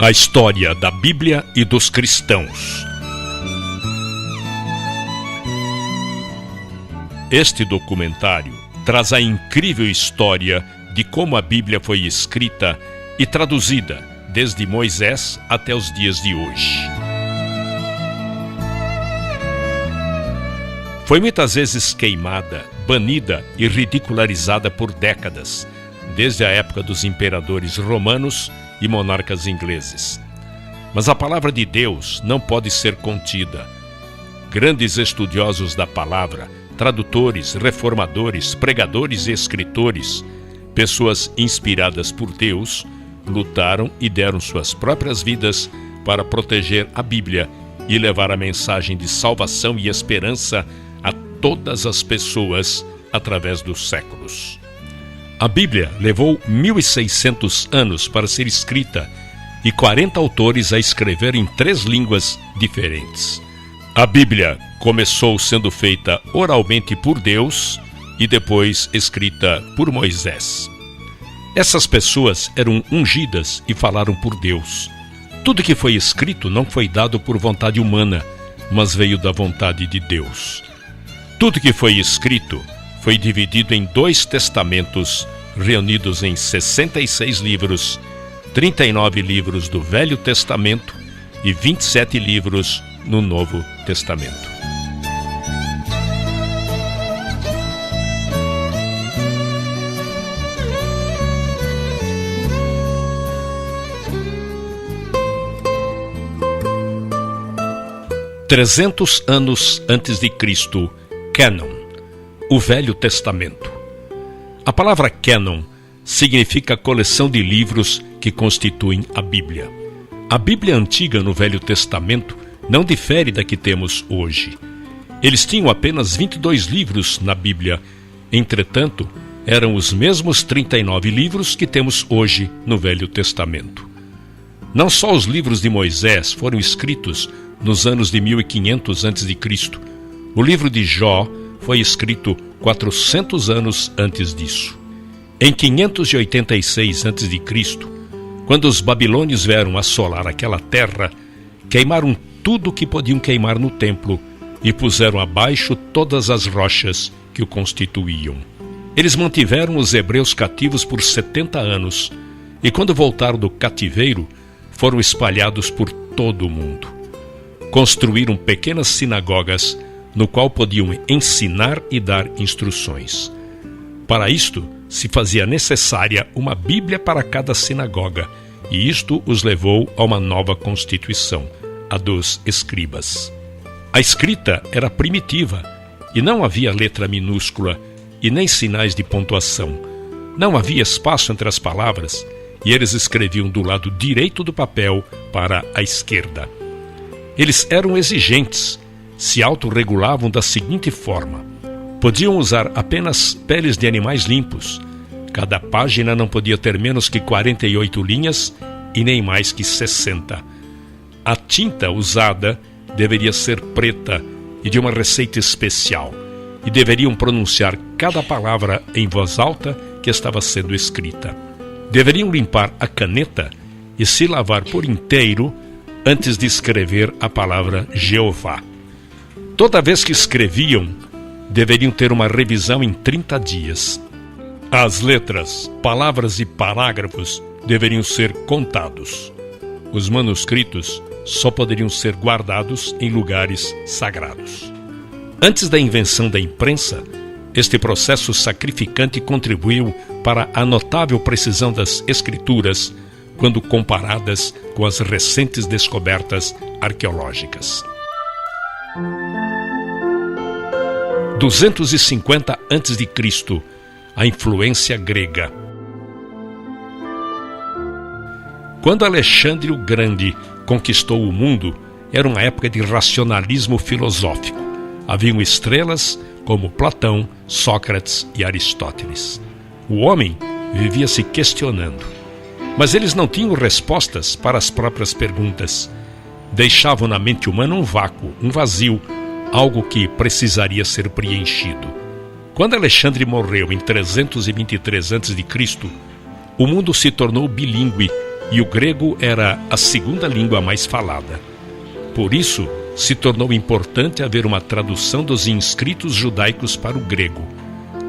A história da Bíblia e dos cristãos. Este documentário traz a incrível história de como a Bíblia foi escrita e traduzida desde Moisés até os dias de hoje. Foi muitas vezes queimada, banida e ridicularizada por décadas, desde a época dos imperadores romanos e monarcas ingleses. Mas a palavra de Deus não pode ser contida. Grandes estudiosos da palavra, tradutores, reformadores, pregadores e escritores, pessoas inspiradas por Deus, lutaram e deram suas próprias vidas para proteger a Bíblia e levar a mensagem de salvação e esperança a todas as pessoas através dos séculos. A Bíblia levou 1.600 anos para ser escrita e 40 autores a escrever em 3 línguas diferentes. A Bíblia começou sendo feita oralmente por Deus e depois escrita por Moisés. Essas pessoas eram ungidas e falaram por Deus. Tudo que foi escrito não foi dado por vontade humana, mas veio da vontade de Deus. Tudo que foi escrito foi dividido em 2 testamentos, reunidos em 66 livros, 39 livros do Velho Testamento e 27 livros no Novo Testamento. "300 anos antes de Cristo, Cânon, o Velho Testamento. A palavra cânon significa coleção de livros que constituem a Bíblia. A Bíblia antiga no Velho Testamento não difere da que temos hoje. Eles tinham apenas 22 livros na Bíblia, entretanto, eram os mesmos 39 livros que temos hoje no Velho Testamento. Não só os livros de Moisés foram escritos nos anos de 1500 a.C., o livro de Jó foi escrito 400 anos antes disso. Em 586 a.C., quando os babilônios vieram assolar aquela terra, queimaram tudo o que podiam queimar no templo e puseram abaixo todas as rochas que o constituíam. Eles mantiveram os hebreus cativos por 70 anos e quando voltaram do cativeiro, foram espalhados por todo o mundo. Construíram pequenas sinagogas no qual podiam ensinar e dar instruções. Para isto, se fazia necessária uma Bíblia para cada sinagoga, e isto os levou a uma nova constituição, a dos escribas. A escrita era primitiva, e não havia letra minúscula, e nem sinais de pontuação. Não havia espaço entre as palavras, e eles escreviam do lado direito do papel para a esquerda. Eles eram exigentes, se autorregulavam da seguinte forma: podiam usar apenas peles de animais limpos. Cada página não podia ter menos que 48 linhas e nem mais que 60. A tinta usada deveria ser preta e de uma receita especial, e deveriam pronunciar cada palavra em voz alta que estava sendo escrita. Deveriam limpar a caneta e se lavar por inteiro antes de escrever a palavra Jeová. Toda vez que escreviam, deveriam ter uma revisão em 30 dias. As letras, palavras e parágrafos deveriam ser contados. Os manuscritos só poderiam ser guardados em lugares sagrados. Antes da invenção da imprensa, este processo sacrificante contribuiu para a notável precisão das escrituras quando comparadas com as recentes descobertas arqueológicas. 250 a.C., a influência grega. Quando Alexandre o Grande conquistou o mundo, era uma época de racionalismo filosófico. Haviam estrelas como Platão, Sócrates e Aristóteles. O homem vivia se questionando, mas eles não tinham respostas para as próprias perguntas. Deixavam na mente humana um vácuo, um vazio, algo que precisaria ser preenchido. Quando Alexandre morreu em 323 a.C., o mundo se tornou bilíngue e o grego era a segunda língua mais falada. Por isso, se tornou importante haver uma tradução dos inscritos judaicos para o grego.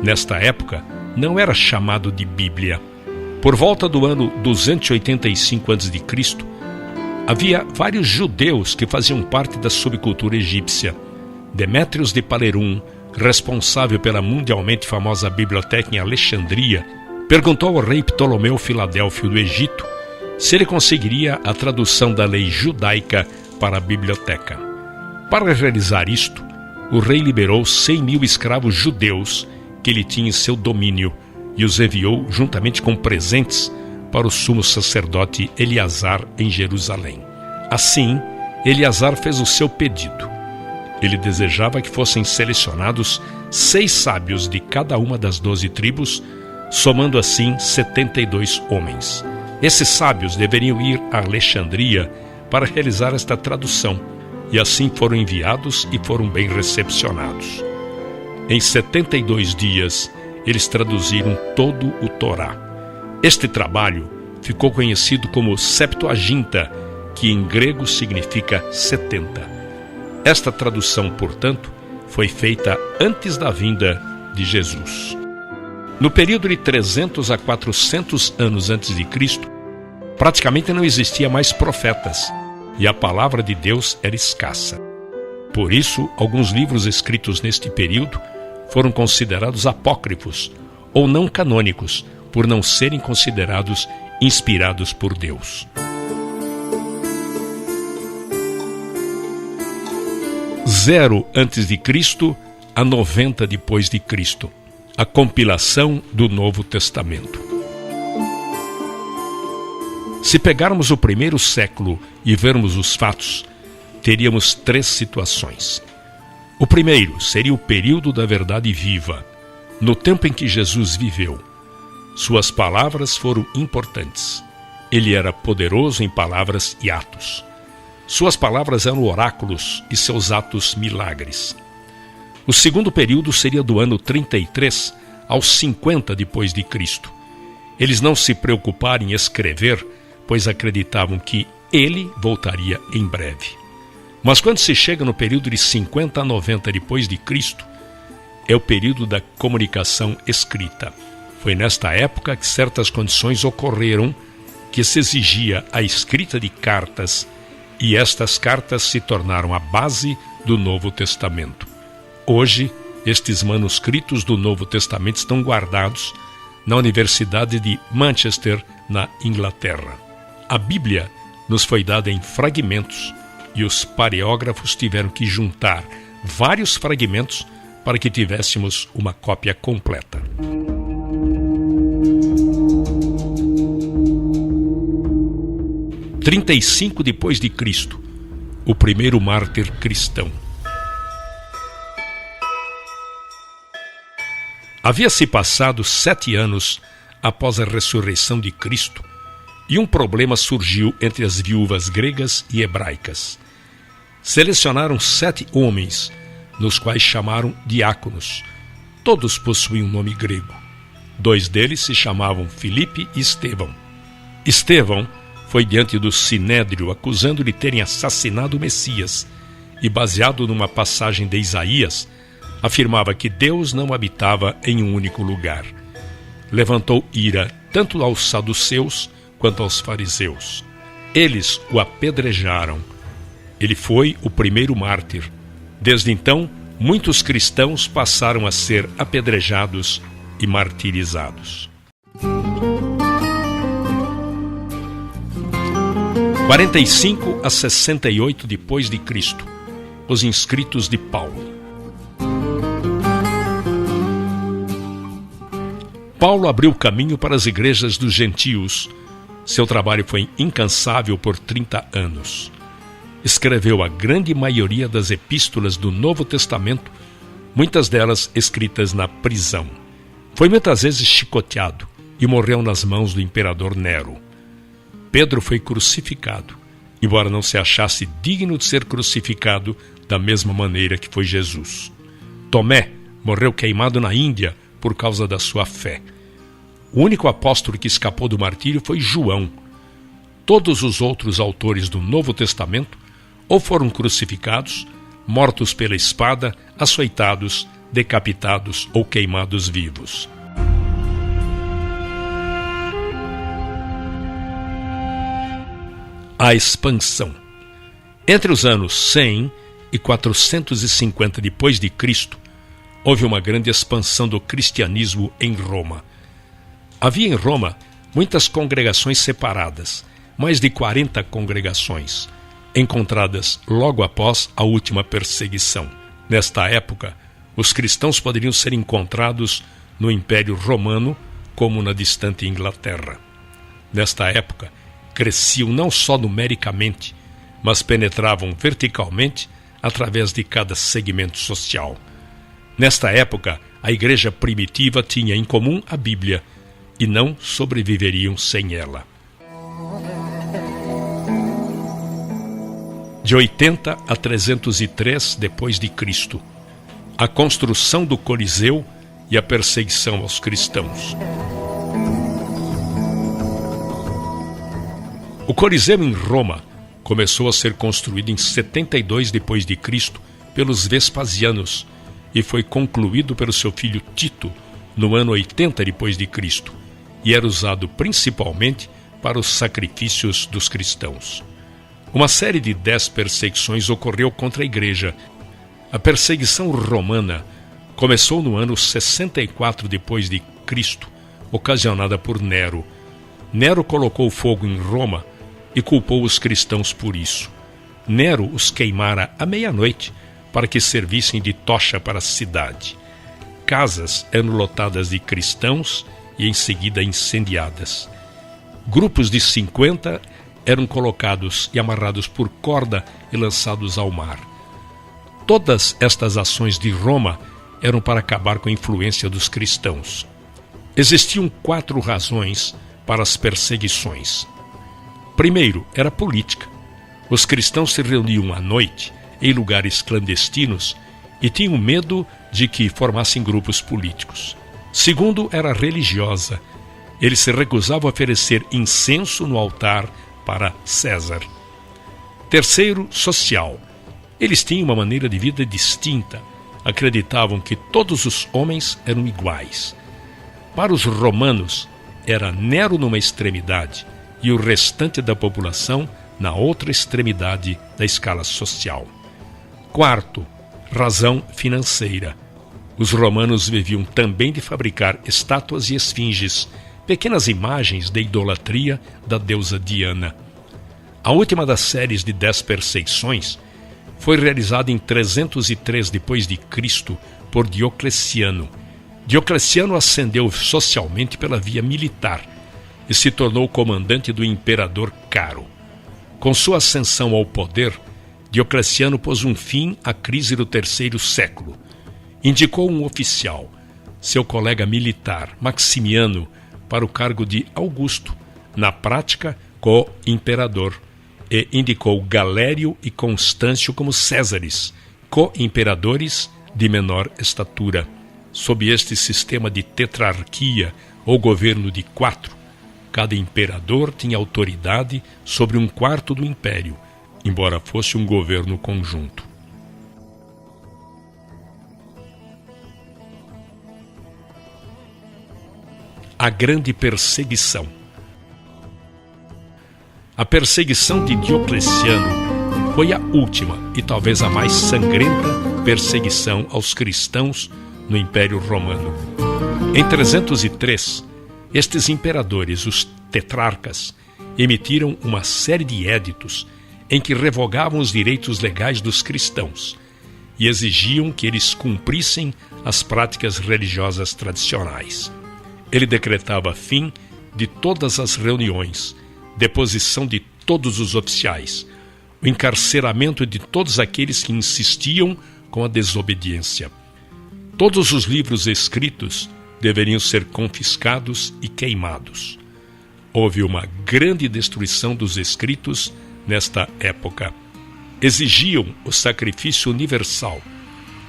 Nesta época, não era chamado de Bíblia. Por volta do ano 285 a.C., havia vários judeus que faziam parte da subcultura egípcia. Demétrios de Palerum, responsável pela mundialmente famosa biblioteca em Alexandria, perguntou ao rei Ptolomeu Filadélfio do Egito se ele conseguiria a tradução da lei judaica para a biblioteca. Para realizar isto, o rei liberou 100.000 escravos judeus que ele tinha em seu domínio e os enviou juntamente com presentes para o sumo sacerdote Eleazar em Jerusalém. Assim, Eleazar fez o seu pedido. Ele desejava que fossem selecionados 6 sábios de cada uma das 12 tribos, somando assim 72 homens. Esses sábios deveriam ir a Alexandria para realizar esta tradução, e assim foram enviados e foram bem recepcionados. Em 72 dias, eles traduziram todo o Torá. Este trabalho ficou conhecido como Septuaginta, que em grego significa 70. Esta tradução, portanto, foi feita antes da vinda de Jesus. No período de 300 a 400 anos antes de Cristo, praticamente não existia mais profetas, e a palavra de Deus era escassa. Por isso, alguns livros escritos neste período foram considerados apócrifos ou não canônicos, por não serem considerados inspirados por Deus. 0 antes de Cristo a 90 depois de Cristo. A compilação do Novo Testamento. Se pegarmos o primeiro século e vermos os fatos, teríamos 3 situações. O primeiro seria o período da verdade viva, no tempo em que Jesus viveu. Suas palavras foram importantes. Ele era poderoso em palavras e atos. Suas palavras eram oráculos e seus atos milagres. O segundo período seria do ano 33 aos 50 depois de Cristo. Eles não se preocuparam em escrever, pois acreditavam que ele voltaria em breve. Mas quando se chega no período de 50 a 90 depois de Cristo, é o período da comunicação escrita. Foi nesta época que certas condições ocorreram que se exigia a escrita de cartas, e estas cartas se tornaram a base do Novo Testamento. Hoje, estes manuscritos do Novo Testamento estão guardados na Universidade de Manchester, na Inglaterra. A Bíblia nos foi dada em fragmentos e os paleógrafos tiveram que juntar vários fragmentos para que tivéssemos uma cópia completa. Em 35 depois de Cristo, o primeiro mártir cristão. Havia-se passado 7 anos após a ressurreição de Cristo e um problema surgiu entre as viúvas gregas e hebraicas. Selecionaram 7 homens, nos quais chamaram diáconos. Todos possuíam um nome grego. 2 deles se chamavam Filipe e Estevão. Estevão foi diante do Sinédrio acusando de terem assassinado o Messias e, baseado numa passagem de Isaías, afirmava que Deus não habitava em um único lugar. Levantou ira tanto aos saduceus quanto aos fariseus. Eles o apedrejaram. Ele foi o primeiro mártir. Desde então, muitos cristãos passaram a ser apedrejados e martirizados. 45 a 68 depois de Cristo. Os inscritos de Paulo. Paulo abriu caminho para as igrejas dos gentios. Seu trabalho foi incansável por 30 anos. Escreveu a grande maioria das epístolas do Novo Testamento, muitas delas escritas na prisão. Foi muitas vezes chicoteado e morreu nas mãos do imperador Nero. Pedro foi crucificado, embora não se achasse digno de ser crucificado da mesma maneira que foi Jesus. Tomé morreu queimado na Índia por causa da sua fé. O único apóstolo que escapou do martírio foi João. Todos os outros autores do Novo Testamento ou foram crucificados, mortos pela espada, açoitados, decapitados ou queimados vivos. A expansão. Entre os anos 100 e 450 depois de Cristo, houve uma grande expansão do cristianismo em Roma. Havia em Roma muitas congregações separadas, mais de 40 congregações, encontradas logo após a última perseguição. Nesta época, os cristãos poderiam ser encontrados no Império Romano como na distante Inglaterra. Nesta época, cresciam não só numericamente, mas penetravam verticalmente através de cada segmento social. Nesta época, a igreja primitiva tinha em comum a Bíblia e não sobreviveriam sem ela. De 80 a 303 depois de Cristo, a construção do Coliseu e a perseguição aos cristãos. O Coliseu em Roma começou a ser construído em 72 depois de Cristo pelos Vespasianos e foi concluído pelo seu filho Tito no ano 80 depois de Cristo e era usado principalmente para os sacrifícios dos cristãos. Uma série de 10 perseguições ocorreu contra a igreja. A perseguição romana começou no ano 64 depois de Cristo, ocasionada por Nero. Nero colocou fogo em Roma e culpou os cristãos por isso. Nero os queimara à meia-noite para que servissem de tocha para a cidade. Casas eram lotadas de cristãos e em seguida incendiadas. Grupos de 50 eram colocados e amarrados por corda e lançados ao mar. Todas estas ações de Roma eram para acabar com a influência dos cristãos. Existiam 4 razões para as perseguições. Primeiro, era política. Os cristãos se reuniam à noite em lugares clandestinos e tinham medo de que formassem grupos políticos. Segundo, era religiosa. Eles se recusavam a oferecer incenso no altar para César. Terceiro, social. Eles tinham uma maneira de vida distinta. Acreditavam que todos os homens eram iguais. Para os romanos, era Nero numa extremidade e o restante da população na outra extremidade da escala social. Quarto, razão financeira. Os romanos viviam também de fabricar estátuas e esfinges, pequenas imagens de idolatria da deusa Diana. A última das séries de 10 perseguições foi realizada em 303 depois de Cristo por Diocleciano. Diocleciano ascendeu socialmente pela via militar e se tornou comandante do imperador Caro. Com sua ascensão ao poder, Diocleciano pôs um fim à crise do terceiro século. Indicou um oficial, seu colega militar, Maximiano, para o cargo de Augusto, na prática, co-imperador, e indicou Galério e Constâncio como Césares, co-imperadores de menor estatura. Sob este sistema de tetrarquia, ou governo de 4, cada imperador tinha autoridade sobre 1/4 do império, embora fosse um governo conjunto. A grande perseguição. A perseguição de Diocleciano foi a última e talvez a mais sangrenta perseguição aos cristãos no Império Romano. Em 303, estes imperadores, os tetrarcas, emitiram uma série de éditos em que revogavam os direitos legais dos cristãos e exigiam que eles cumprissem as práticas religiosas tradicionais. Ele decretava fim de todas as reuniões, deposição de todos os oficiais, o encarceramento de todos aqueles que insistiam com a desobediência. Todos os livros escritos deveriam ser confiscados e queimados. Houve uma grande destruição dos escritos nesta época. Exigiam o sacrifício universal,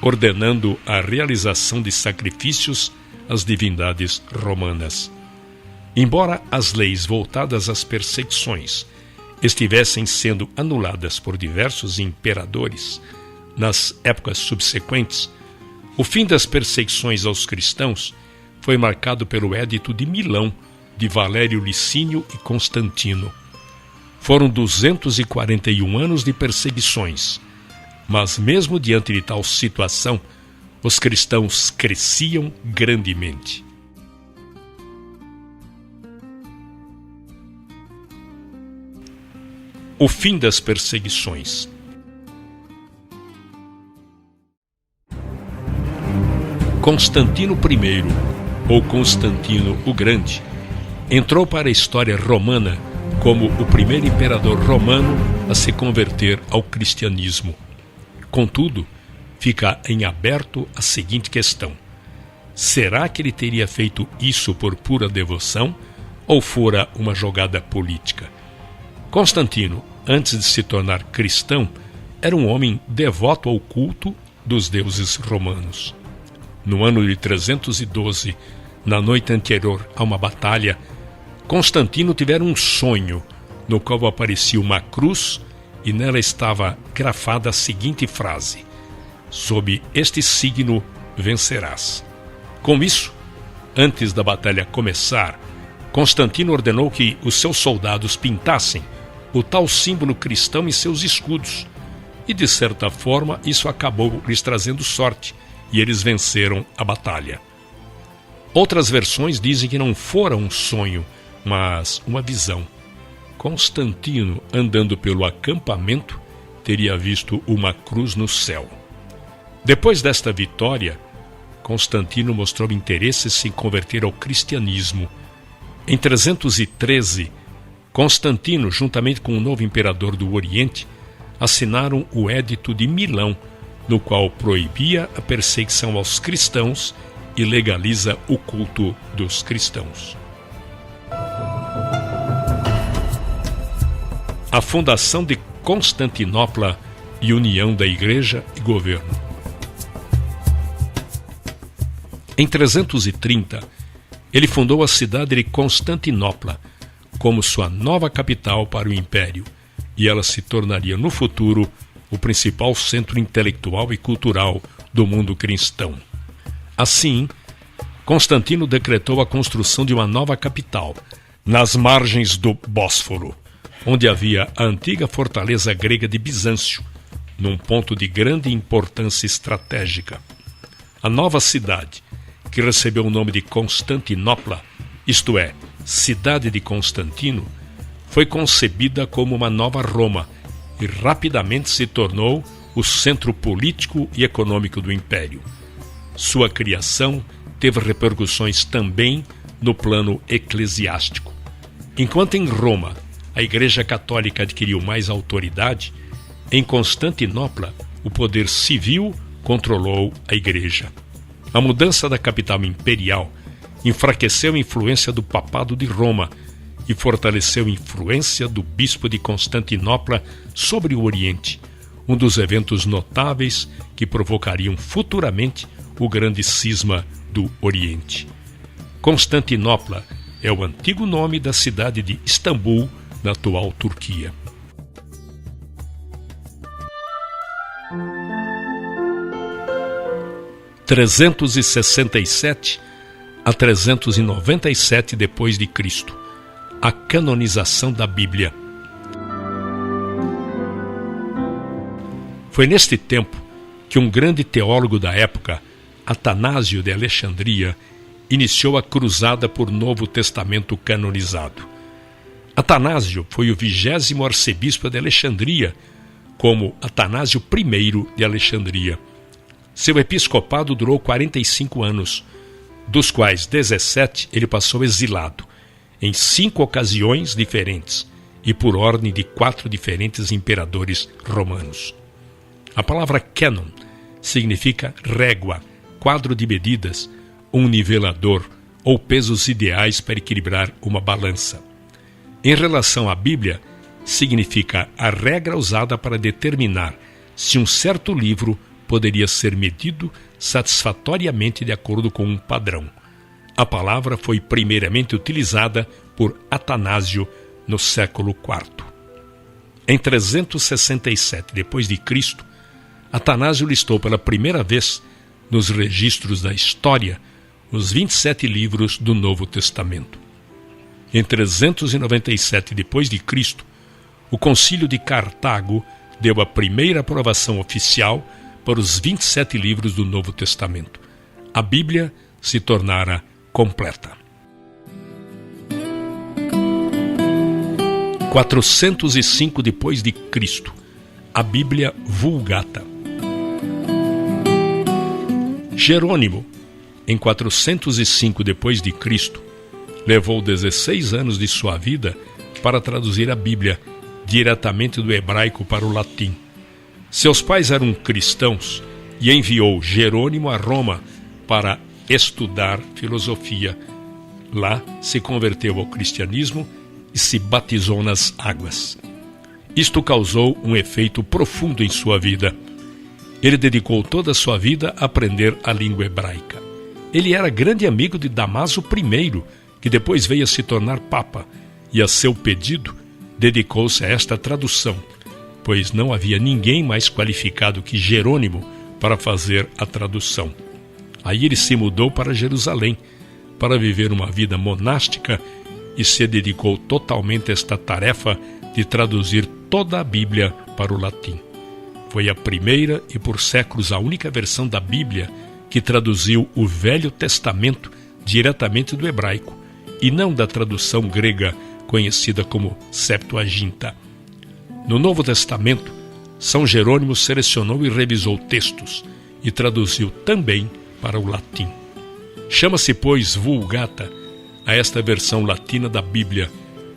ordenando a realização de sacrifícios às divindades romanas. Embora as leis voltadas às perseguições estivessem sendo anuladas por diversos imperadores nas épocas subsequentes, o fim das perseguições aos cristãos foi marcado pelo Édito de Milão de Valério Licínio e Constantino. Foram 241 anos de perseguições, mas mesmo diante de tal situação, os cristãos cresciam grandemente. O fim das perseguições. Constantino I, ou Constantino o Grande, entrou para a história romana como o primeiro imperador romano a se converter ao cristianismo. Contudo, fica em aberto a seguinte questão: será que ele teria feito isso por pura devoção ou fora uma jogada política? Constantino, antes de se tornar cristão, era um homem devoto ao culto dos deuses romanos. No ano de 312, na noite anterior a uma batalha, Constantino tivera um sonho no qual aparecia uma cruz e nela estava grafada a seguinte frase: sob este signo vencerás. Com isso, antes da batalha começar, Constantino ordenou que os seus soldados pintassem o tal símbolo cristão em seus escudos, e de certa forma isso acabou lhes trazendo sorte, e eles venceram a batalha. Outras versões dizem que não fora um sonho, mas uma visão. Constantino, andando pelo acampamento, teria visto uma cruz no céu. Depois desta vitória, Constantino mostrou interesse em se converter ao cristianismo. Em 313, Constantino, juntamente com o novo imperador do Oriente, assinaram o Édito de Milão, no qual proibia a perseguição aos cristãos e legaliza o culto dos cristãos. A fundação de Constantinopla e união da Igreja e governo. Em 330, ele fundou a cidade de Constantinopla como sua nova capital para o Império, e ela se tornaria no futuro o principal centro intelectual e cultural do mundo cristão. Assim, Constantino decretou a construção de uma nova capital, nas margens do Bósforo, onde havia a antiga fortaleza grega de Bizâncio, num ponto de grande importância estratégica. A nova cidade, que recebeu o nome de Constantinopla, isto é, Cidade de Constantino, foi concebida como uma nova Roma e rapidamente se tornou o centro político e econômico do Império. Sua criação teve repercussões também no plano eclesiástico. Enquanto em Roma a Igreja Católica adquiriu mais autoridade, em Constantinopla o poder civil controlou a Igreja. A mudança da capital imperial enfraqueceu a influência do Papado de Roma e fortaleceu a influência do Bispo de Constantinopla sobre o Oriente, um dos eventos notáveis que provocariam futuramente o grande cisma do Oriente. Constantinopla é o antigo nome da cidade de Istambul, na atual Turquia. – 367 a 397 depois de Cristo, a canonização da Bíblia. Foi neste tempo que um grande teólogo da época, Atanásio de Alexandria, iniciou a cruzada por Novo Testamento canonizado. Atanásio foi o 20º arcebispo de Alexandria, como Atanásio I de Alexandria. Seu episcopado durou 45 anos, dos quais 17 ele passou exilado, em 5 ocasiões diferentes e por ordem de 4 diferentes imperadores romanos. A palavra cânon significa régua, quadro de medidas, um nivelador ou pesos ideais para equilibrar uma balança. Em relação à Bíblia, significa a regra usada para determinar se um certo livro poderia ser medido satisfatoriamente de acordo com um padrão. A palavra foi primeiramente utilizada por Atanásio no século IV. Em 367 d.C., Atanásio listou pela primeira vez nos registros da história os 27 livros do Novo Testamento. Em 397 d.C., o Concílio de Cartago deu a primeira aprovação oficial para os 27 livros do Novo Testamento. A Bíblia se tornara completa. 405 d.C., a Bíblia Vulgata. Jerônimo, em 405 d.C., levou 16 anos de sua vida para traduzir a Bíblia diretamente do hebraico para o latim. Seus pais eram cristãos e enviou Jerônimo a Roma para estudar filosofia. Lá se converteu ao cristianismo e se batizou nas águas. Isto causou um efeito profundo em sua vida. Ele dedicou toda a sua vida a aprender a língua hebraica. Ele era grande amigo de Damaso I, que depois veio a se tornar papa, e a seu pedido dedicou-se a esta tradução, pois não havia ninguém mais qualificado que Jerônimo para fazer a tradução. Aí ele se mudou para Jerusalém para viver uma vida monástica e se dedicou totalmente a esta tarefa de traduzir toda a Bíblia para o latim. Foi a primeira e por séculos a única versão da Bíblia que traduziu o Velho Testamento diretamente do hebraico e não da tradução grega conhecida como Septuaginta. No Novo Testamento, São Jerônimo selecionou e revisou textos e traduziu também para o latim. Chama-se, pois, Vulgata a esta versão latina da Bíblia.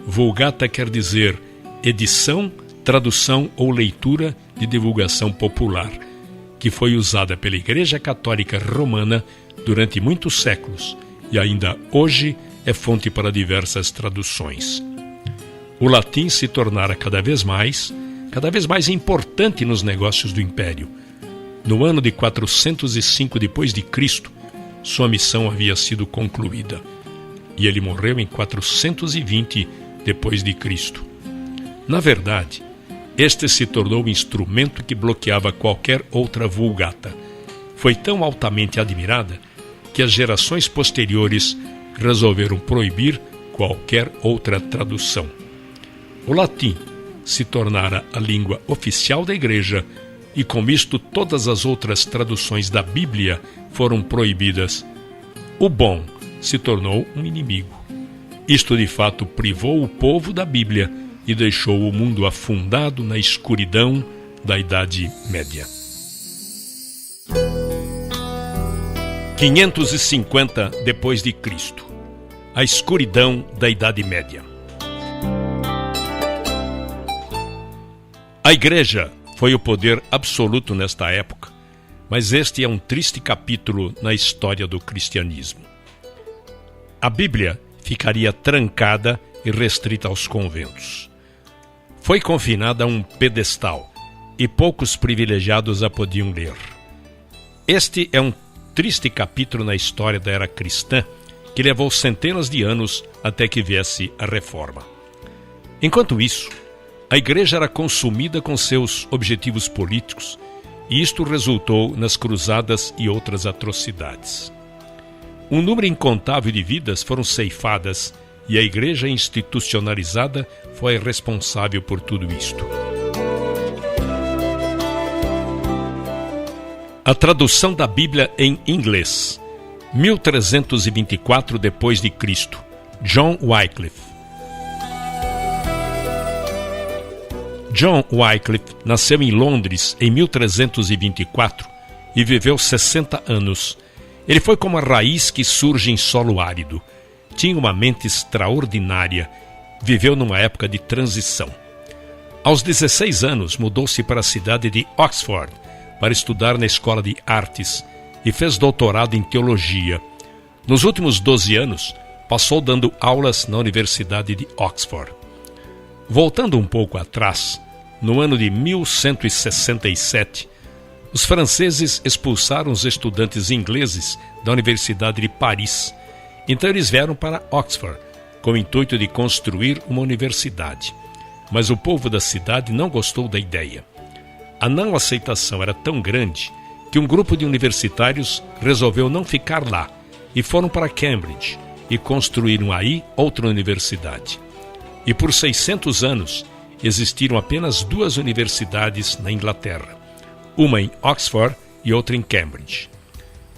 Vulgata quer dizer edição, tradução ou leitura de divulgação popular, que foi usada pela Igreja Católica Romana durante muitos séculos e ainda hoje é fonte para diversas traduções. O latim se tornara cada vez mais importante nos negócios do Império. No ano de 405 d.C., sua missão havia sido concluída e ele morreu em 420 d.C. Na verdade, este se tornou um instrumento que bloqueava qualquer outra vulgata. Foi tão altamente admirada que as gerações posteriores resolveram proibir qualquer outra tradução. O latim se tornara a língua oficial da Igreja e com isto todas as outras traduções da Bíblia foram proibidas. O bom se tornou um inimigo. Isto de fato privou o povo da Bíblia e deixou o mundo afundado na escuridão da Idade Média. 550 d.C., a escuridão da Idade Média. A Igreja foi o poder absoluto nesta época, mas este é um triste capítulo na história do cristianismo. A Bíblia ficaria trancada e restrita aos conventos. Foi confinada a um pedestal e poucos privilegiados a podiam ler. Este é um triste capítulo na história da era cristã que levou centenas de anos até que viesse a Reforma. Enquanto isso, a Igreja era consumida com seus objetivos políticos e isto resultou nas cruzadas e outras atrocidades. Um número incontável de vidas foram ceifadas e a Igreja institucionalizada foi responsável por tudo isto. A tradução da Bíblia em inglês, 1324 d.C., John Wycliffe. John Wycliffe nasceu em Londres em 1324 e viveu 60 anos. Ele foi como a raiz que surge em solo árido. Tinha uma mente extraordinária. Viveu numa época de transição. Aos 16 anos, mudou-se para a cidade de Oxford para estudar na Escola de Artes e fez doutorado em teologia. Nos últimos 12 anos, passou dando aulas na Universidade de Oxford. Voltando um pouco atrás, no ano de 1167, os franceses expulsaram os estudantes ingleses da Universidade de Paris. Então eles vieram para Oxford, com o intuito de construir uma universidade. mas o povo da cidade não gostou da ideia. A não aceitação era tão grande que um grupo de universitários resolveu não ficar lá e foram para Cambridge e construíram aí outra universidade. E por 600 anos existiram apenas 2 universidades na Inglaterra, uma em Oxford e outra em Cambridge.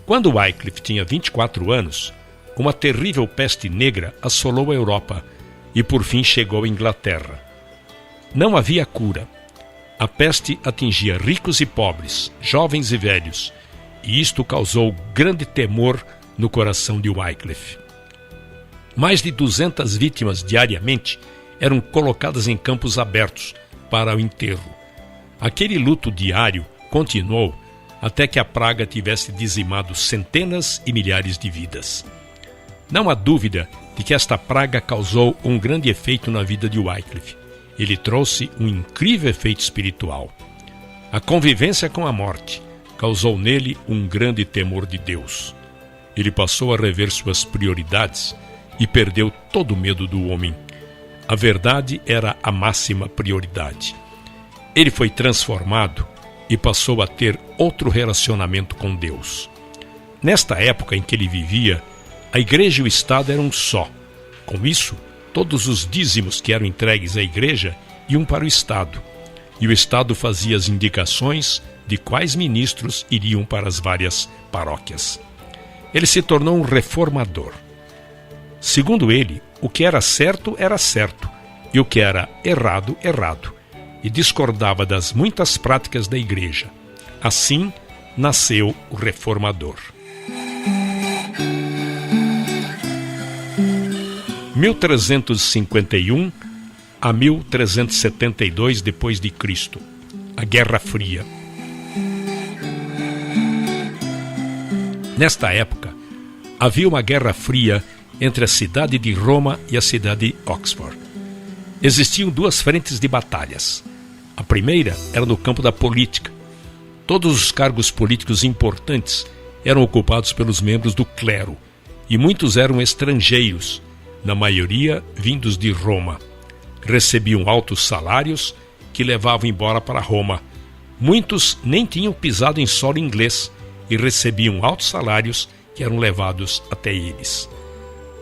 Quando Wycliffe tinha 24 anos, uma terrível peste negra assolou a Europa e por fim chegou à Inglaterra. Não havia cura. A peste atingia ricos e pobres, jovens e velhos, e isto causou grande temor no coração de Wycliffe. Mais de 200 vítimas diariamente eram colocadas em campos abertos para o enterro. Aquele luto diário continuou até que a praga tivesse dizimado centenas e milhares de vidas. Não há dúvida de que esta praga causou um grande efeito na vida de Wycliffe. Ele trouxe um incrível efeito espiritual. A convivência com a morte causou nele um grande temor de Deus. Ele passou a rever suas prioridades e perdeu todo o medo do homem. A verdade era a máxima prioridade. Ele foi transformado e passou a ter outro relacionamento com Deus. Nesta época em que ele vivia, a igreja e o Estado eram um só. Com isso, todos os dízimos que eram entregues à igreja iam para o Estado, e o Estado fazia as indicações de quais ministros iriam para as várias paróquias. Ele se tornou um reformador. Segundo ele, o que era certo, e o que era errado, errado, e discordava das muitas práticas da igreja. Assim, nasceu o reformador. 1351 a 1372 depois de Cristo, a Guerra Fria. Nesta época, havia uma guerra fria entre a cidade de Roma e a cidade de Oxford. Existiam 2 frentes de batalhas. A primeira era no campo da política. Todos os cargos políticos importantes eram ocupados pelos membros do clero, e muitos eram estrangeiros, na maioria vindos de Roma. Recebiam altos salários que levavam embora para Roma. Muitos nem tinham pisado em solo inglês e recebiam altos salários que eram levados até eles.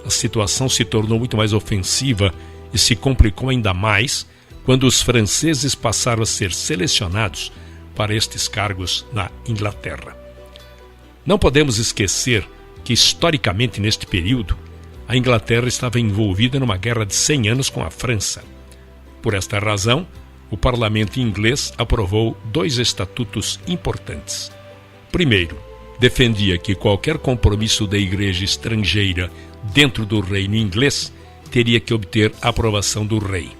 A situação se tornou muito mais ofensiva e se complicou ainda mais quando os franceses passaram a ser selecionados para estes cargos na Inglaterra. Não podemos esquecer que, historicamente, neste período, a Inglaterra estava envolvida numa guerra de 100 anos com a França. Por esta razão, o parlamento inglês aprovou 2 estatutos importantes. Primeiro, defendia que qualquer compromisso da igreja estrangeira dentro do reino inglês teria que obter a aprovação do rei.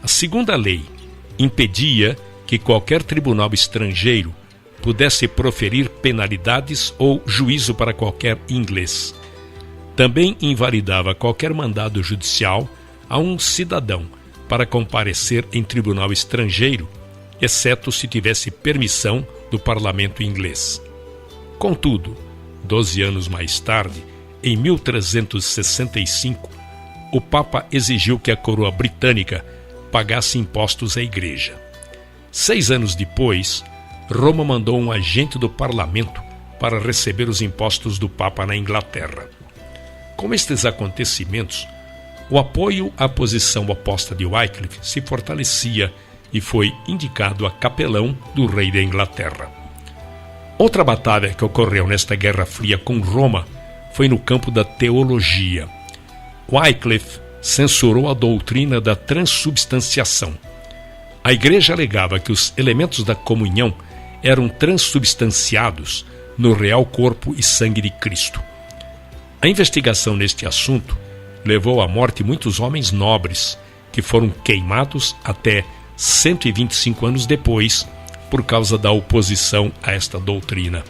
A segunda lei impedia que qualquer tribunal estrangeiro pudesse proferir penalidades ou juízo para qualquer inglês. Também invalidava qualquer mandado judicial a um cidadão para comparecer em tribunal estrangeiro, exceto se tivesse permissão do parlamento inglês. Contudo, 12 anos mais tarde, em 1365, o Papa exigiu que a coroa britânica pagasse impostos à igreja. 6 anos depois, Roma mandou um agente do parlamento para receber os impostos do Papa na Inglaterra. Com estes acontecimentos, o apoio à posição oposta de Wycliffe se fortalecia e foi indicado a capelão do rei da Inglaterra. Outra batalha que ocorreu nesta Guerra Fria com Roma foi no campo da teologia. Wycliffe censurou a doutrina da transubstanciação. A igreja alegava que os elementos da comunhão eram transubstanciados no real corpo e sangue de Cristo. A investigação neste assunto levou à morte muitos homens nobres, que foram queimados até 125 anos depois, por causa da oposição a esta doutrina.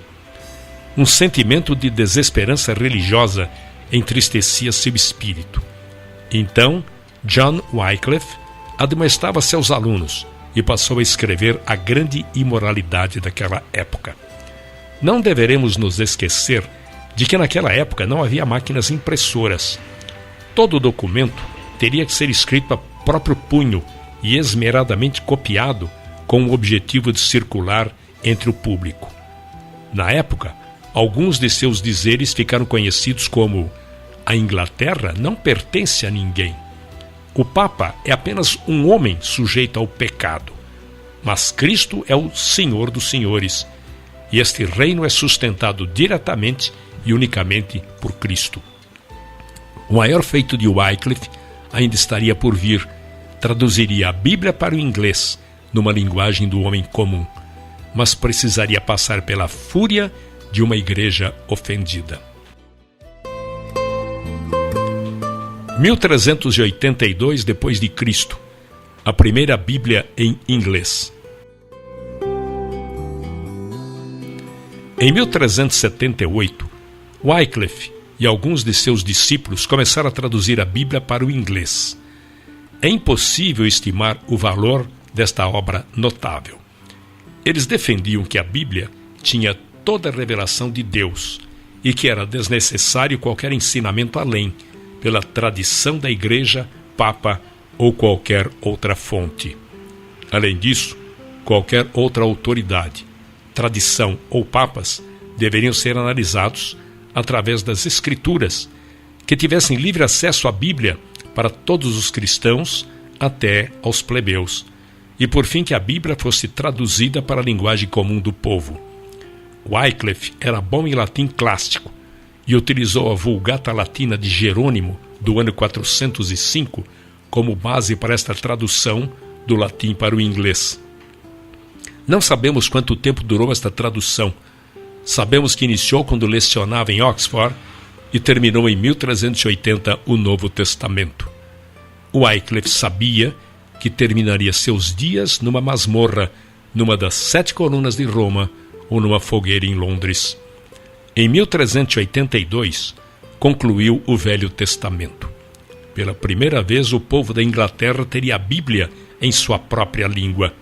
Um sentimento de desesperança religiosa entristecia seu espírito. Então, John Wycliffe admoestava seus alunos e passou a escrever a grande imoralidade daquela época. Não deveremos nos esquecer de que naquela época não havia máquinas impressoras. Todo documento teria que ser escrito a próprio punho e esmeradamente copiado com o objetivo de circular entre o público. Na época, alguns de seus dizeres ficaram conhecidos como: a Inglaterra não pertence a ninguém. O Papa é apenas um homem sujeito ao pecado. Mas Cristo é o Senhor dos senhores, e este reino é sustentado diretamente e unicamente por Cristo. O maior feito de Wycliffe ainda estaria por vir. Traduziria a Bíblia para o inglês, numa linguagem do homem comum, mas precisaria passar pela fúria de uma igreja ofendida. 1382 depois de Cristo, a primeira Bíblia em inglês. Em 1378, Wycliffe e alguns de seus discípulos começaram a traduzir a Bíblia para o inglês. É impossível estimar o valor desta obra notável. Eles defendiam que a Bíblia tinha toda a revelação de Deus e que era desnecessário qualquer ensinamento além, pela tradição da Igreja, Papa ou qualquer outra fonte. Além disso, qualquer outra autoridade, tradição ou papas deveriam ser analisados através das Escrituras, que tivessem livre acesso à Bíblia para todos os cristãos até aos plebeus, e por fim que a Bíblia fosse traduzida para a linguagem comum do povo. Wycliffe era bom em latim clássico e utilizou a Vulgata Latina de Jerônimo do ano 405 como base para esta tradução do latim para o inglês. Não sabemos quanto tempo durou esta tradução. Sabemos que iniciou quando lecionava em Oxford e terminou em 1380 o Novo Testamento. Wycliffe sabia que terminaria seus dias numa masmorra, numa das 7 colunas de Roma ou numa fogueira em Londres. Em 1382, concluiu o Velho Testamento. Pela primeira vez, o povo da Inglaterra teria a Bíblia em sua própria língua.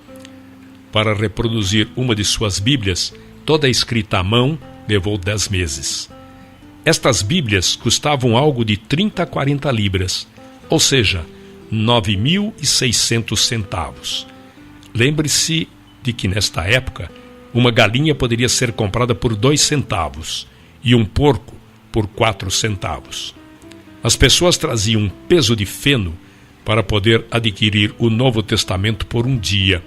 Para reproduzir uma de suas Bíblias, toda escrita à mão, levou 10 meses. Estas Bíblias custavam algo de 30 a 40 libras, ou seja, 9.600 centavos. Lembre-se de que, nesta época, uma galinha poderia ser comprada por 2 centavos e um porco por 4 centavos. As pessoas traziam um peso de feno para poder adquirir o Novo Testamento por um dia.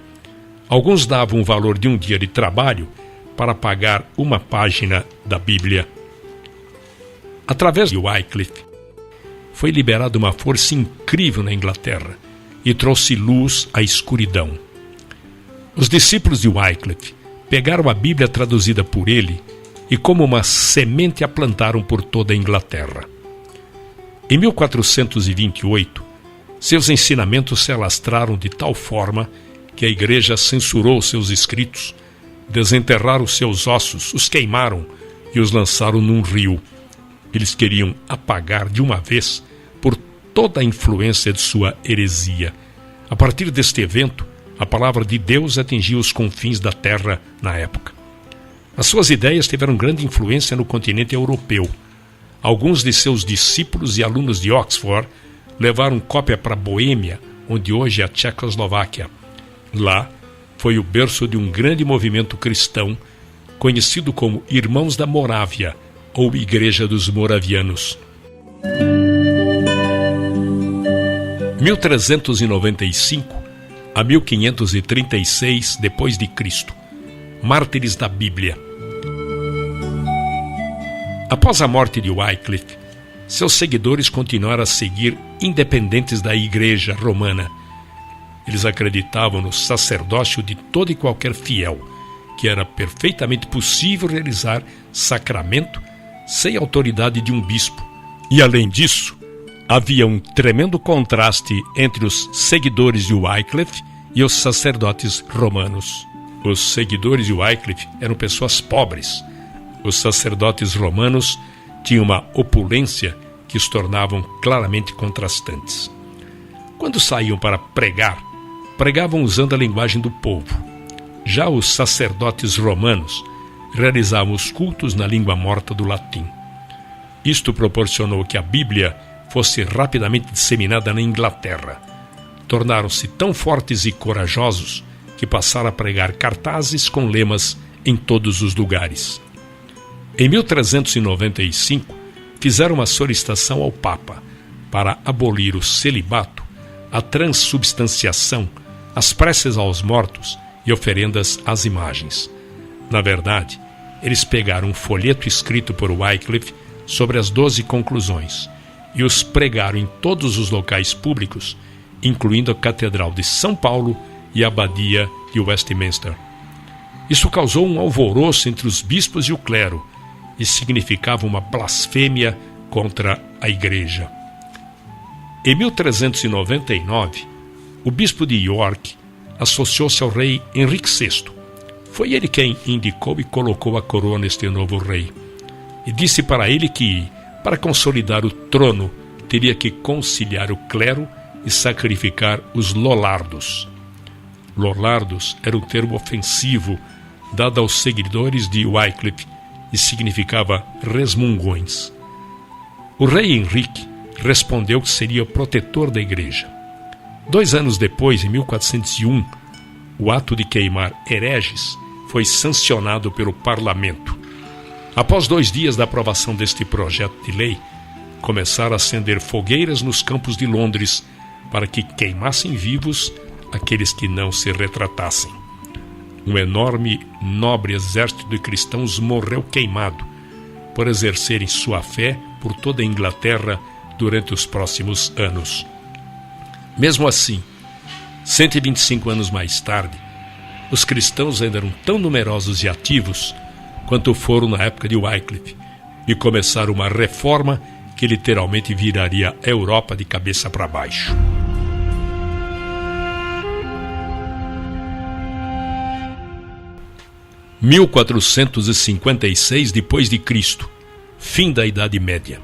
Alguns davam o valor de um dia de trabalho para pagar uma página da Bíblia. Através de Wycliffe, foi liberada uma força incrível na Inglaterra e trouxe luz à escuridão. Os discípulos de Wycliffe pegaram a Bíblia traduzida por ele e como uma semente a plantaram por toda a Inglaterra. Em 1428, seus ensinamentos se alastraram de tal forma que a Igreja censurou seus escritos, desenterraram seus ossos, os queimaram e os lançaram num rio. Eles queriam apagar de uma vez por toda a influência de sua heresia. A partir deste evento, a palavra de Deus atingiu os confins da terra na época. As suas ideias tiveram grande influência no continente europeu. Alguns de seus discípulos e alunos de Oxford levaram cópia para Boêmia, onde hoje é a Tchecoslováquia. Lá foi o berço de um grande movimento cristão, conhecido como Irmãos da Morávia, ou Igreja dos Moravianos. 1395 a 1536 depois de Cristo. Mártires da Bíblia. Após a morte de Wycliffe, seus seguidores continuaram a seguir independentes da Igreja Romana. Eles acreditavam no sacerdócio de todo e qualquer fiel, que era perfeitamente possível realizar sacramento sem autoridade de um bispo. E além disso, havia um tremendo contraste entre os seguidores de Wycliffe e os sacerdotes romanos. Os seguidores de Wycliffe eram pessoas pobres. Os sacerdotes romanos tinham uma opulência que os tornavam claramente contrastantes. Quando saíam para pregar, pregavam usando a linguagem do povo. Já os sacerdotes romanos realizavam os cultos na língua morta do latim. Isto proporcionou que a Bíblia fosse rapidamente disseminada na Inglaterra. tornaram-se tão fortes e corajosos que passaram a pregar cartazes com lemas em todos os lugares. Em 1395, fizeram uma solicitação ao Papa para abolir o celibato, a transubstanciação, as preces aos mortos e oferendas às imagens. Na verdade, eles pegaram um folheto escrito por Wycliffe sobre as 12 conclusões e os pregaram em todos os locais públicos, incluindo a Catedral de São Paulo e a Abadia de Westminster. Isso causou um alvoroço entre os bispos e o clero e significava uma blasfêmia contra a Igreja. Em 1399, o bispo de York associou-se ao rei Henrique VI. Foi ele quem indicou e colocou a coroa neste novo rei. E disse para ele que, para consolidar o trono, teria que conciliar o clero e sacrificar os lollardos. Lollardos era um termo ofensivo dado aos seguidores de Wycliffe e significava resmungões. O rei Henrique respondeu que seria o protetor da igreja. 2 anos depois, em 1401, o ato de queimar hereges foi sancionado pelo parlamento. Após 2 dias da aprovação deste projeto de lei, começaram a acender fogueiras nos campos de Londres para que queimassem vivos aqueles que não se retratassem. Um enorme, nobre exército de cristãos morreu queimado por exercerem sua fé por toda a Inglaterra durante os próximos anos. Mesmo assim, 125 anos mais tarde, os cristãos ainda eram tão numerosos e ativos quanto foram na época de Wycliffe e começaram uma reforma que literalmente viraria a Europa de cabeça para baixo. Em 1456 depois de Cristo, fim da Idade Média.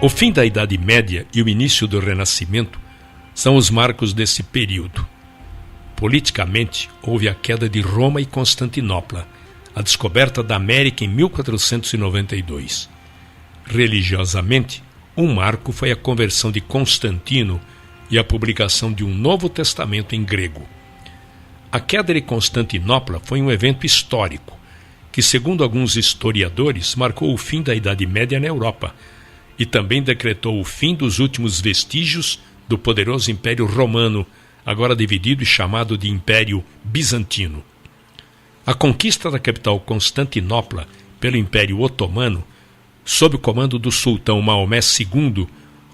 O fim da Idade Média e o início do Renascimento são os marcos desse período. Politicamente, houve a queda de Roma e Constantinopla, a descoberta da América em 1492. Religiosamente, um marco foi a conversão de Constantino e a publicação de um Novo Testamento em grego. A queda de Constantinopla foi um evento histórico que, segundo alguns historiadores, marcou o fim da Idade Média na Europa e também decretou o fim dos últimos vestígios do poderoso Império Romano, agora dividido e chamado de Império Bizantino. A conquista da capital Constantinopla pelo Império Otomano, sob o comando do sultão Maomé II,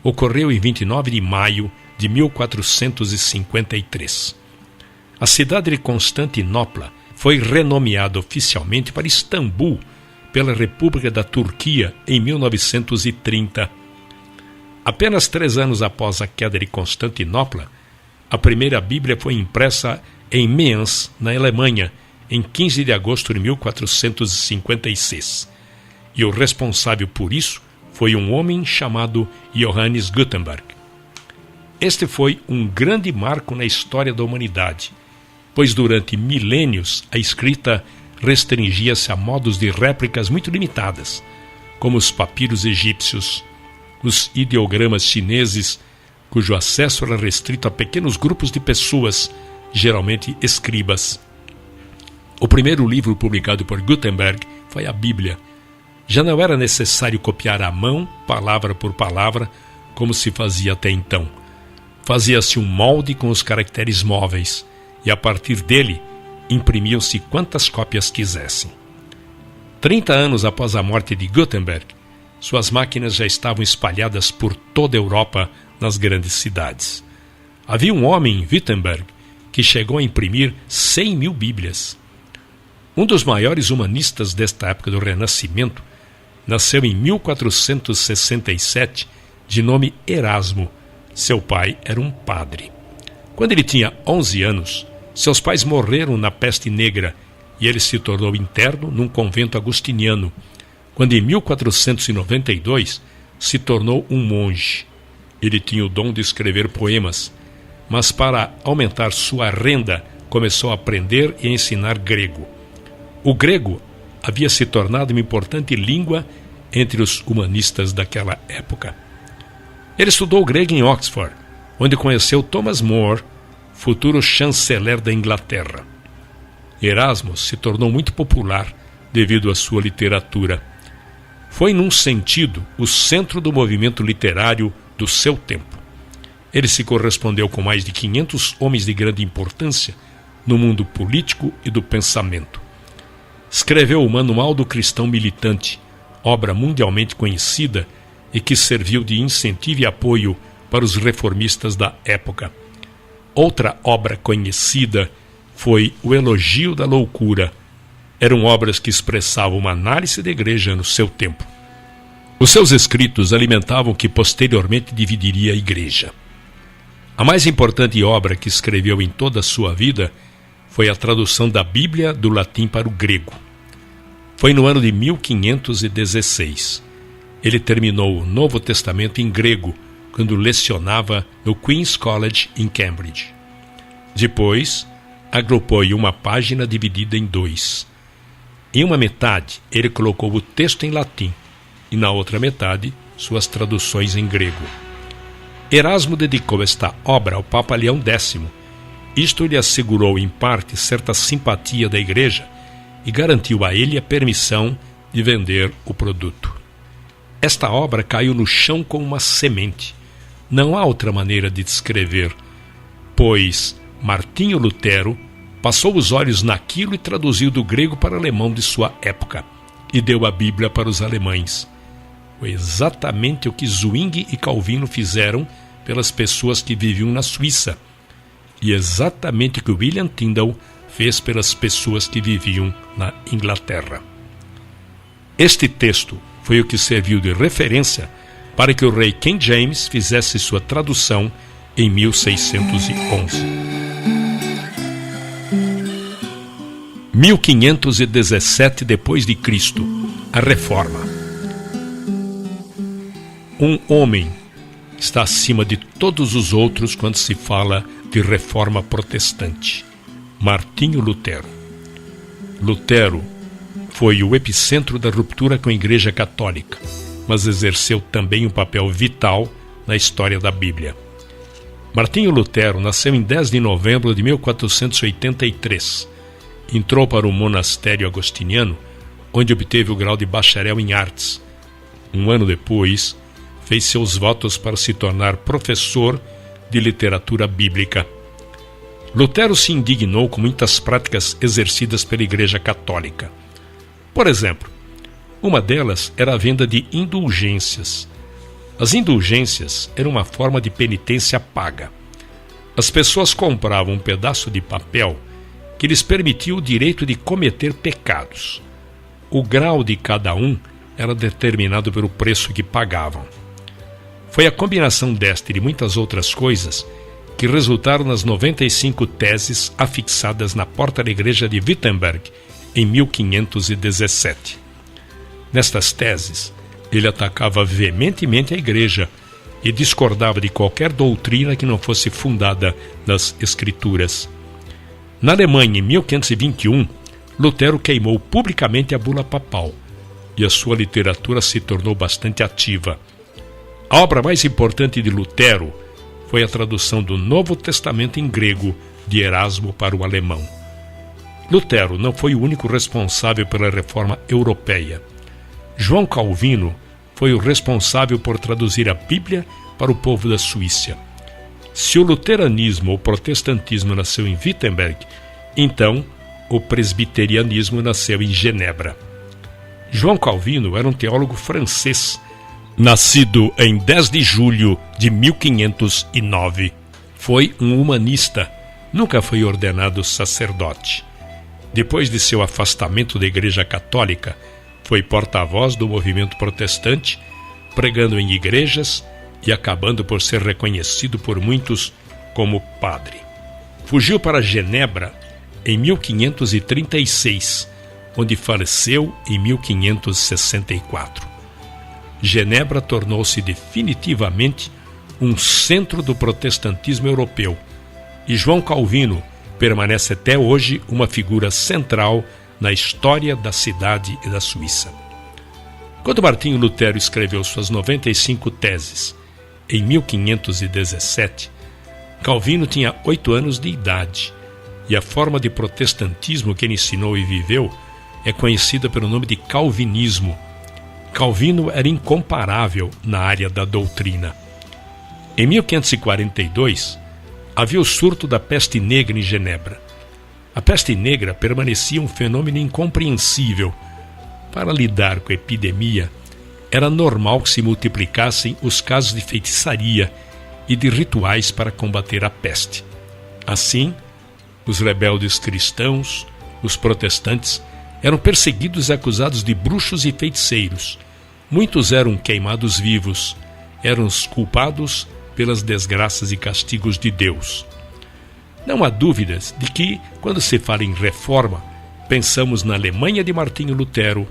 ocorreu em 29 de maio de 1453. A cidade de Constantinopla foi renomeada oficialmente para Istambul pela República da Turquia em 1930. Apenas 3 anos após a queda de Constantinopla, a primeira Bíblia foi impressa em Mayence, na Alemanha, em 15 de agosto de 1456. E o responsável por isso foi um homem chamado Johannes Gutenberg. Este foi um grande marco na história da humanidade, pois durante milênios a escrita restringia-se a modos de réplicas muito limitadas, como os papiros egípcios, os ideogramas chineses, cujo acesso era restrito a pequenos grupos de pessoas, geralmente escribas. O primeiro livro publicado por Gutenberg foi a Bíblia. Já não era necessário copiar à mão, palavra por palavra, como se fazia até então. Fazia-se um molde com os caracteres móveis, e a partir dele imprimiam-se quantas cópias quisessem. 30 anos após a morte de Gutenberg, suas máquinas já estavam espalhadas por toda a Europa, nas grandes cidades. Havia um homem em Wittenberg que chegou a imprimir 100.000 Bíblias. Um dos maiores humanistas desta época do Renascimento nasceu em 1467, de nome Erasmo. Seu pai era um padre. Quando ele tinha 11 anos, seus pais morreram na peste negra e ele se tornou interno num convento agostiniano, quando em 1492 se tornou um monge. Ele tinha o dom de escrever poemas, mas para aumentar sua renda começou a aprender e a ensinar grego. O grego havia se tornado uma importante língua entre os humanistas daquela época. Ele estudou grego em Oxford, onde conheceu Thomas More, futuro chanceler da Inglaterra. Erasmo se tornou muito popular devido à sua literatura. Foi, num sentido, o centro do movimento literário do seu tempo. Ele se correspondeu com mais de 500 homens de grande importância no mundo político e do pensamento. Escreveu o Manual do Cristão Militante, obra mundialmente conhecida e que serviu de incentivo e apoio para os reformistas da época. Outra obra conhecida foi O Elogio da Loucura. Eram obras que expressavam uma análise da igreja no seu tempo. Os seus escritos alimentavam o que posteriormente dividiria a igreja. A mais importante obra que escreveu em toda a sua vida foi a tradução da Bíblia do latim para o grego. Foi no ano de 1516. Ele terminou o Novo Testamento em grego, quando lecionava no Queen's College em Cambridge. Depois, agrupou em uma página dividida em 2. Em uma metade, ele colocou o texto em latim, e na outra metade, suas traduções em grego. Erasmo dedicou esta obra ao Papa Leão X. Isto lhe assegurou, em parte, certa simpatia da igreja e garantiu a ele a permissão de vender o produto. Esta obra caiu no chão como uma semente. Não há outra maneira de descrever, pois Martinho Lutero passou os olhos naquilo e traduziu do grego para o alemão de sua época, e deu a Bíblia para os alemães. Foi exatamente o que Zwingli e Calvino fizeram pelas pessoas que viviam na Suíça, e exatamente o que William Tyndale fez pelas pessoas que viviam na Inglaterra. Este texto foi o que serviu de referência para que o rei King James fizesse sua tradução em 1611. 1517 depois de Cristo, a Reforma. Um homem está acima de todos os outros quando se fala de reforma protestante: Martinho Lutero. Lutero foi o epicentro da ruptura com a Igreja Católica, mas exerceu também um papel vital na história da Bíblia. Martinho Lutero nasceu em 10 de novembro de 1483. Entrou para o monastério agostiniano, onde obteve o grau de bacharel em artes. Um ano depois, fez seus votos para se tornar professor de literatura bíblica. Lutero se indignou com muitas práticas exercidas pela Igreja Católica. Por exemplo, uma delas era a venda de indulgências. As indulgências eram uma forma de penitência paga. As pessoas compravam um pedaço de papel que lhes permitia o direito de cometer pecados. O grau de cada um era determinado pelo preço que pagavam. Foi a combinação desta e de muitas outras coisas que resultaram nas 95 teses afixadas na porta da igreja de Wittenberg em 1517. Nestas teses, ele atacava veementemente a igreja e discordava de qualquer doutrina que não fosse fundada nas Escrituras. Na Alemanha, em 1521, Lutero queimou publicamente a bula papal e a sua literatura se tornou bastante ativa. A obra mais importante de Lutero foi a tradução do Novo Testamento em grego de Erasmo para o alemão. Lutero não foi o único responsável pela reforma europeia. João Calvino foi o responsável por traduzir a Bíblia para o povo da Suíça. Se o luteranismo ou protestantismo nasceu em Wittenberg, então o presbiterianismo nasceu em Genebra. João Calvino era um teólogo francês, nascido em 10 de julho de 1509. Foi um humanista, nunca foi ordenado sacerdote. Depois de seu afastamento da Igreja Católica, foi porta-voz do movimento protestante, pregando em igrejas e acabando por ser reconhecido por muitos como padre. Fugiu para Genebra em 1536, onde faleceu em 1564. Genebra tornou-se definitivamente um centro do protestantismo europeu, e João Calvino permanece até hoje uma figura central na história da cidade e da Suíça. Quando Martinho Lutero escreveu suas 95 teses, em 1517, Calvino tinha 8 anos de idade e a forma de protestantismo que ele ensinou e viveu é conhecida pelo nome de calvinismo. Calvino era incomparável na área da doutrina. Em 1542, havia o surto da peste negra em Genebra. A peste negra permanecia um fenômeno incompreensível. Para lidar com a epidemia, era normal que se multiplicassem os casos de feitiçaria e de rituais para combater a peste. Assim, os rebeldes cristãos, os protestantes, eram perseguidos e acusados de bruxos e feiticeiros. Muitos eram queimados vivos, eram os culpados pelas desgraças e castigos de Deus. Não há dúvidas de que, quando se fala em reforma, pensamos na Alemanha de Martinho Lutero,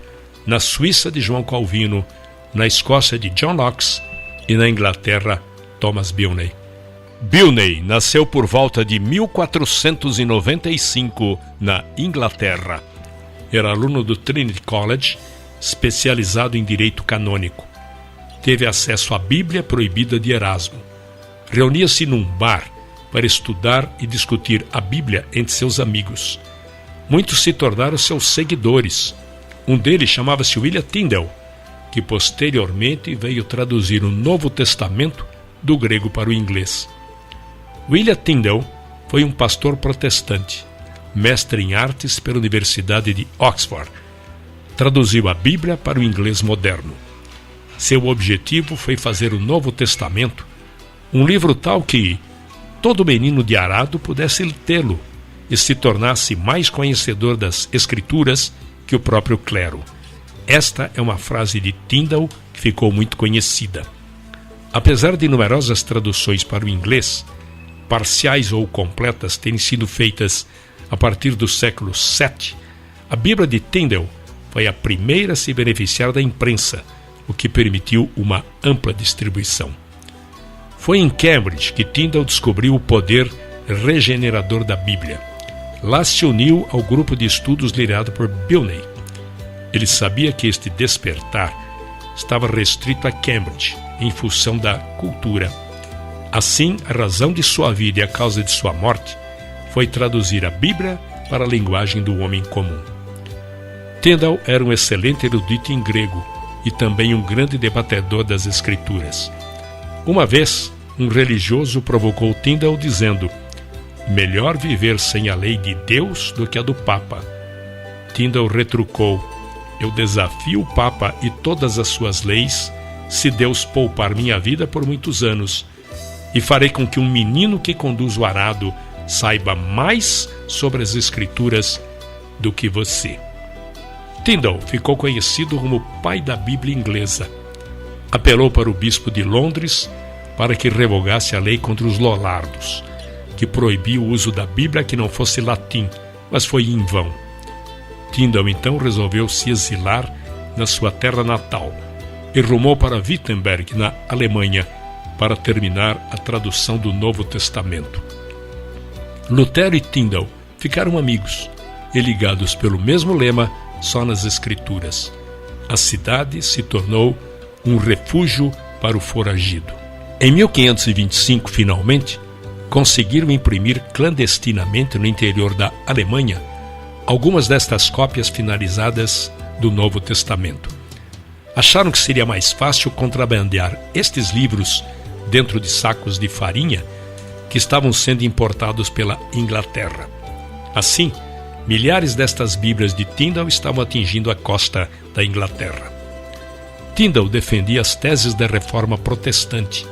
na Suíça de João Calvino, na Escócia de John Knox e na Inglaterra, Thomas Bilney. Bilney nasceu por volta de 1495 na Inglaterra. Era aluno do Trinity College, especializado em direito canônico. Teve acesso à Bíblia proibida de Erasmo. Reunia-se num bar para estudar e discutir a Bíblia entre seus amigos. Muitos se tornaram seus seguidores. Um deles chamava-se William Tyndale, que posteriormente veio traduzir o Novo Testamento do grego para o inglês. William Tyndale foi um pastor protestante, mestre em artes pela Universidade de Oxford. Traduziu a Bíblia para o inglês moderno. Seu objetivo foi fazer o Novo Testamento, um livro tal que todo menino de arado pudesse tê-lo e se tornasse mais conhecedor das Escrituras que o próprio clero. Esta é uma frase de Tyndale que ficou muito conhecida. Apesar de numerosas traduções para o inglês, parciais ou completas terem sido feitas a partir do século VII, a Bíblia de Tyndale foi a primeira a se beneficiar da imprensa, o que permitiu uma ampla distribuição. Foi em Cambridge que Tyndale descobriu o poder regenerador da Bíblia. Lá se uniu ao grupo de estudos liderado por Bilney. Ele sabia que este despertar estava restrito a Cambridge, em função da cultura. Assim, a razão de sua vida e a causa de sua morte foi traduzir a Bíblia para a linguagem do homem comum. Tyndale era um excelente erudito em grego e também um grande debatedor das Escrituras. Uma vez, um religioso provocou Tyndale dizendo: melhor viver sem a lei de Deus do que a do Papa. Tyndale retrucou: eu desafio o Papa e todas as suas leis, se Deus poupar minha vida por muitos anos, e farei com que um menino que conduz o arado saiba mais sobre as Escrituras do que você. Tyndale ficou conhecido como o pai da Bíblia inglesa. Apelou para o bispo de Londres para que revogasse a lei contra os lollardos, que proibia o uso da Bíblia que não fosse latim, mas foi em vão. Tyndale então resolveu se exilar na sua terra natal e rumou para Wittenberg, na Alemanha, para terminar a tradução do Novo Testamento. Lutero e Tyndale ficaram amigos e ligados pelo mesmo lema, só nas Escrituras. A cidade se tornou um refúgio para o foragido. Em 1525, finalmente, conseguiram imprimir clandestinamente no interior da Alemanha algumas destas cópias finalizadas do Novo Testamento. Acharam que seria mais fácil contrabandear estes livros dentro de sacos de farinha que estavam sendo importados pela Inglaterra. Assim, milhares destas Bíblias de Tyndale estavam atingindo a costa da Inglaterra. Tyndale defendia as teses da Reforma Protestante,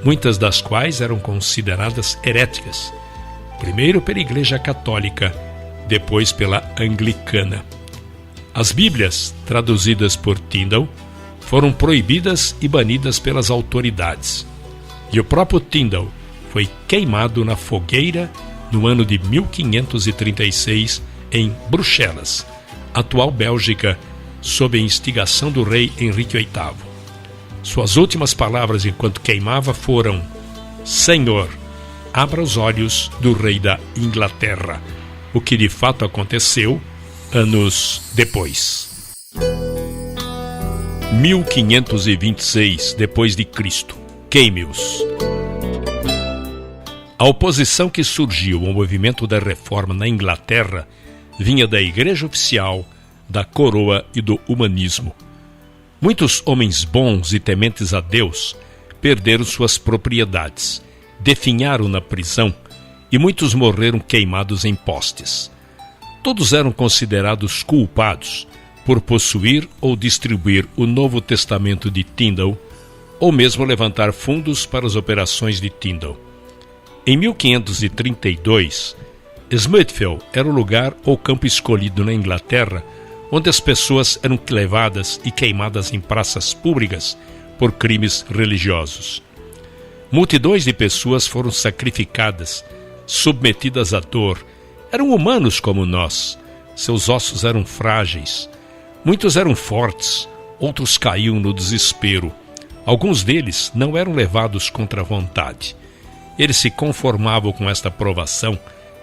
muitas das quais eram consideradas heréticas, primeiro pela Igreja Católica, depois pela Anglicana. As Bíblias, traduzidas por Tyndale, foram proibidas e banidas pelas autoridades. E o próprio Tyndale foi queimado na fogueira no ano de 1536 em Bruxelas, atual Bélgica, sob a instigação do rei Henrique VIII. Suas últimas palavras enquanto queimava foram: Senhor, abra os olhos do rei da Inglaterra, o que de fato aconteceu anos depois. 1526 depois de Cristo. queime-os. A oposição que surgiu ao movimento da reforma na Inglaterra vinha da Igreja Oficial, da Coroa e do humanismo. Muitos homens bons e tementes a Deus perderam suas propriedades, definharam na prisão e muitos morreram queimados em postes. Todos eram considerados culpados por possuir ou distribuir o Novo Testamento de Tyndale ou mesmo levantar fundos para as operações de Tyndale. Em 1532, Smithfield era o lugar ou campo escolhido na Inglaterra onde as pessoas eram levadas e queimadas em praças públicas por crimes religiosos. Multidões de pessoas foram sacrificadas, submetidas à dor. Eram humanos como nós. Seus ossos eram frágeis. Muitos eram fortes, outros caíam no desespero. Alguns deles não eram levados contra a vontade. Eles se conformavam com esta provação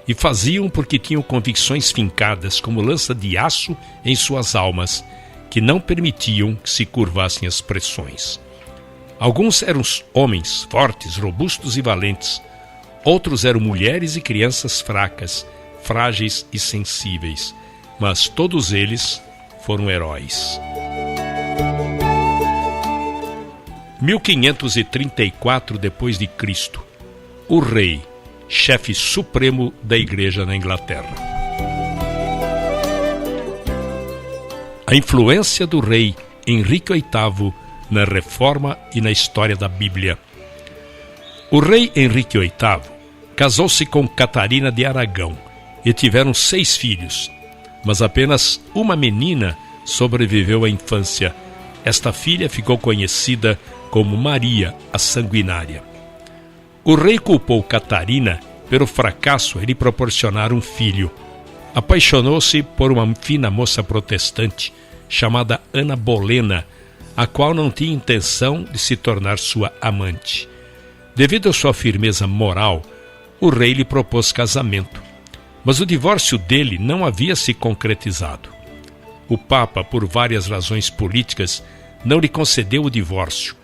e faziam porque tinham convicções fincadas como lança de aço em suas almas, que não permitiam que se curvassem as pressões. Alguns eram homens fortes, robustos e valentes. Outros eram mulheres e crianças fracas, frágeis e sensíveis. Mas todos eles foram heróis. 1534 d.C., o rei, chefe supremo da Igreja na Inglaterra. A influência do rei Henrique VIII na reforma e na história da Bíblia. O rei Henrique VIII casou-se com Catarina de Aragão e tiveram 6 filhos, mas apenas uma menina sobreviveu à infância. Esta filha ficou conhecida como Maria, a Sanguinária. O rei culpou Catarina pelo fracasso em lhe proporcionar um filho. Apaixonou-se por uma fina moça protestante chamada Ana Bolena, a qual não tinha intenção de se tornar sua amante. Devido à sua firmeza moral, o rei lhe propôs casamento, mas o divórcio dele não havia se concretizado. O Papa, por várias razões políticas, não lhe concedeu o divórcio.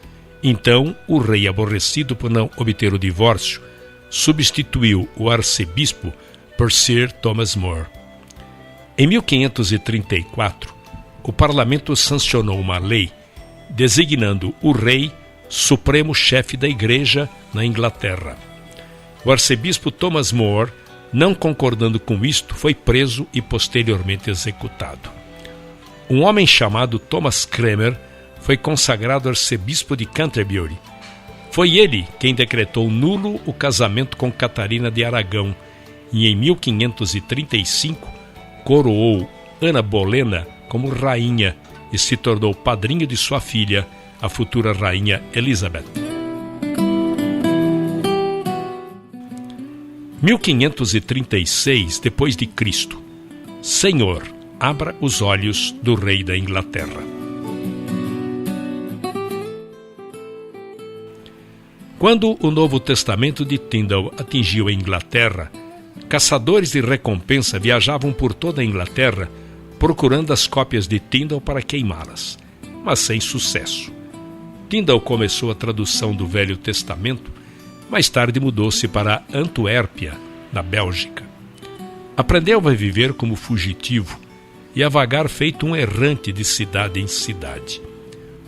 Então, o rei, aborrecido por não obter o divórcio, substituiu o arcebispo por Sir Thomas More. Em 1534, o parlamento sancionou uma lei designando o rei supremo chefe da igreja na Inglaterra. O arcebispo Thomas More, não concordando com isto, foi preso e posteriormente executado. Um homem chamado Thomas Cranmer foi consagrado arcebispo de Canterbury. Foi ele quem decretou nulo o casamento com Catarina de Aragão e em 1535 coroou Ana Bolena como rainha e se tornou padrinho de sua filha, a futura rainha Elizabeth. 1536 d.C. Senhor, abra os olhos do rei da Inglaterra. Quando o Novo Testamento de Tyndale atingiu a Inglaterra, caçadores de recompensa viajavam por toda a Inglaterra procurando as cópias de Tyndale para queimá-las, mas sem sucesso. Tyndale começou a tradução do Velho Testamento, mais tarde mudou-se para Antuérpia, na Bélgica. Aprendeu a viver como fugitivo e a vagar feito um errante de cidade em cidade.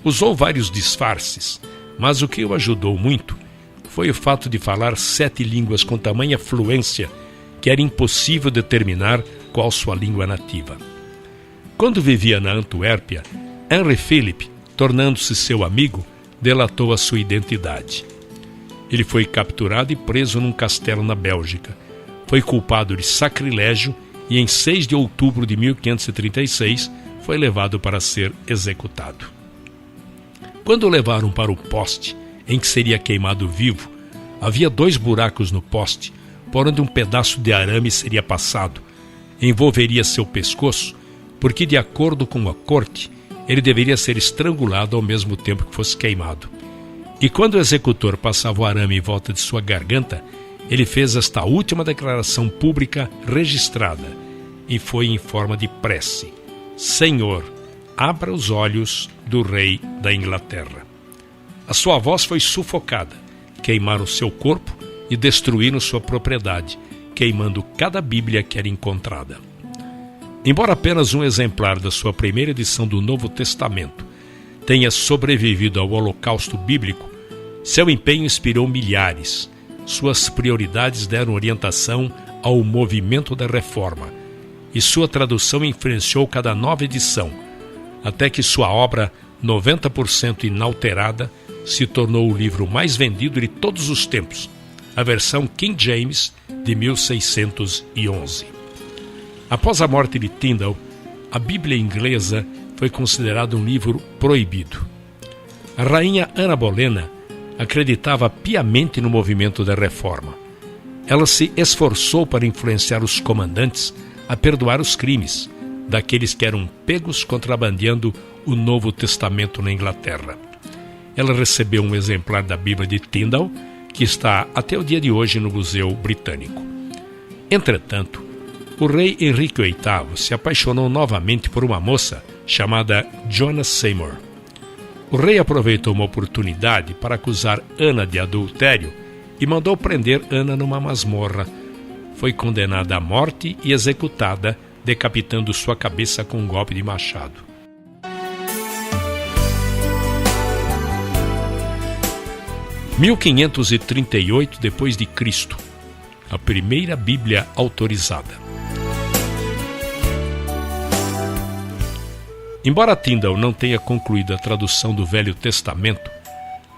Usou vários disfarces, mas o que o ajudou muito foi o fato de falar 7 línguas com tamanha fluência que era impossível determinar qual sua língua nativa. Quando vivia na Antuérpia, Henry Philip, tornando-se seu amigo, delatou a sua identidade. Ele foi capturado e preso num castelo na Bélgica. Foi culpado de sacrilégio e em 6 de outubro de 1536 foi levado para ser executado. Quando o levaram para o poste em que seria queimado vivo, havia 2 buracos no poste, por onde um pedaço de arame seria passado. Envolveria seu pescoço, porque de acordo com a corte, ele deveria ser estrangulado ao mesmo tempo que fosse queimado. E quando o executor passava o arame em volta de sua garganta, ele fez esta última declaração pública registrada, e foi em forma de prece: Senhor, abra os olhos do rei da Inglaterra. A sua voz foi sufocada, queimaram seu corpo e destruíram sua propriedade, queimando cada Bíblia que era encontrada. Embora apenas um exemplar da sua primeira edição do Novo Testamento tenha sobrevivido ao Holocausto Bíblico, seu empenho inspirou milhares. Suas prioridades deram orientação ao movimento da Reforma, e sua tradução influenciou cada nova edição, até que sua obra, 90% inalterada, se tornou o livro mais vendido de todos os tempos, a versão King James de 1611. Após a morte de Tyndale, a Bíblia inglesa foi considerada um livro proibido. A rainha Ana Bolena acreditava piamente no movimento da Reforma. Ela se esforçou para influenciar os comandantes a perdoar os crimes daqueles que eram pegos contrabandeando o Novo Testamento na Inglaterra. Ela recebeu um exemplar da Bíblia de Tyndale, que está até o dia de hoje no Museu Britânico. Entretanto, o rei Henrique VIII se apaixonou novamente por uma moça chamada Joanna Seymour. O rei aproveitou uma oportunidade para acusar Ana de adultério e mandou prender Ana numa masmorra. Foi condenada à morte e executada, decapitando sua cabeça com um golpe de machado. Em 1538 d.C., a primeira Bíblia autorizada. Embora Tyndale não tenha concluído a tradução do Velho Testamento,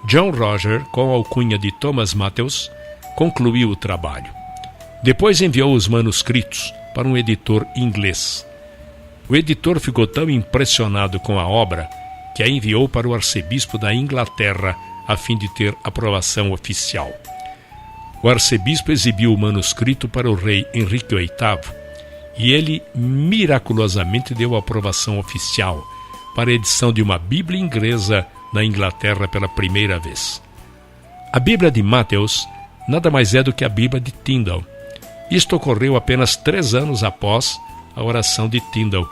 John Roger, com a alcunha de Thomas Matthews, concluiu o trabalho. Depois enviou os manuscritos para um editor inglês. O editor ficou tão impressionado com a obra que a enviou para o arcebispo da Inglaterra a fim de ter aprovação oficial. O arcebispo exibiu o manuscrito para o rei Henrique VIII e ele miraculosamente deu a aprovação oficial para a edição de uma Bíblia inglesa na Inglaterra pela primeira vez. A Bíblia de Matthews nada mais é do que a Bíblia de Tyndale. Isto ocorreu apenas 3 anos após a oração de Tyndale: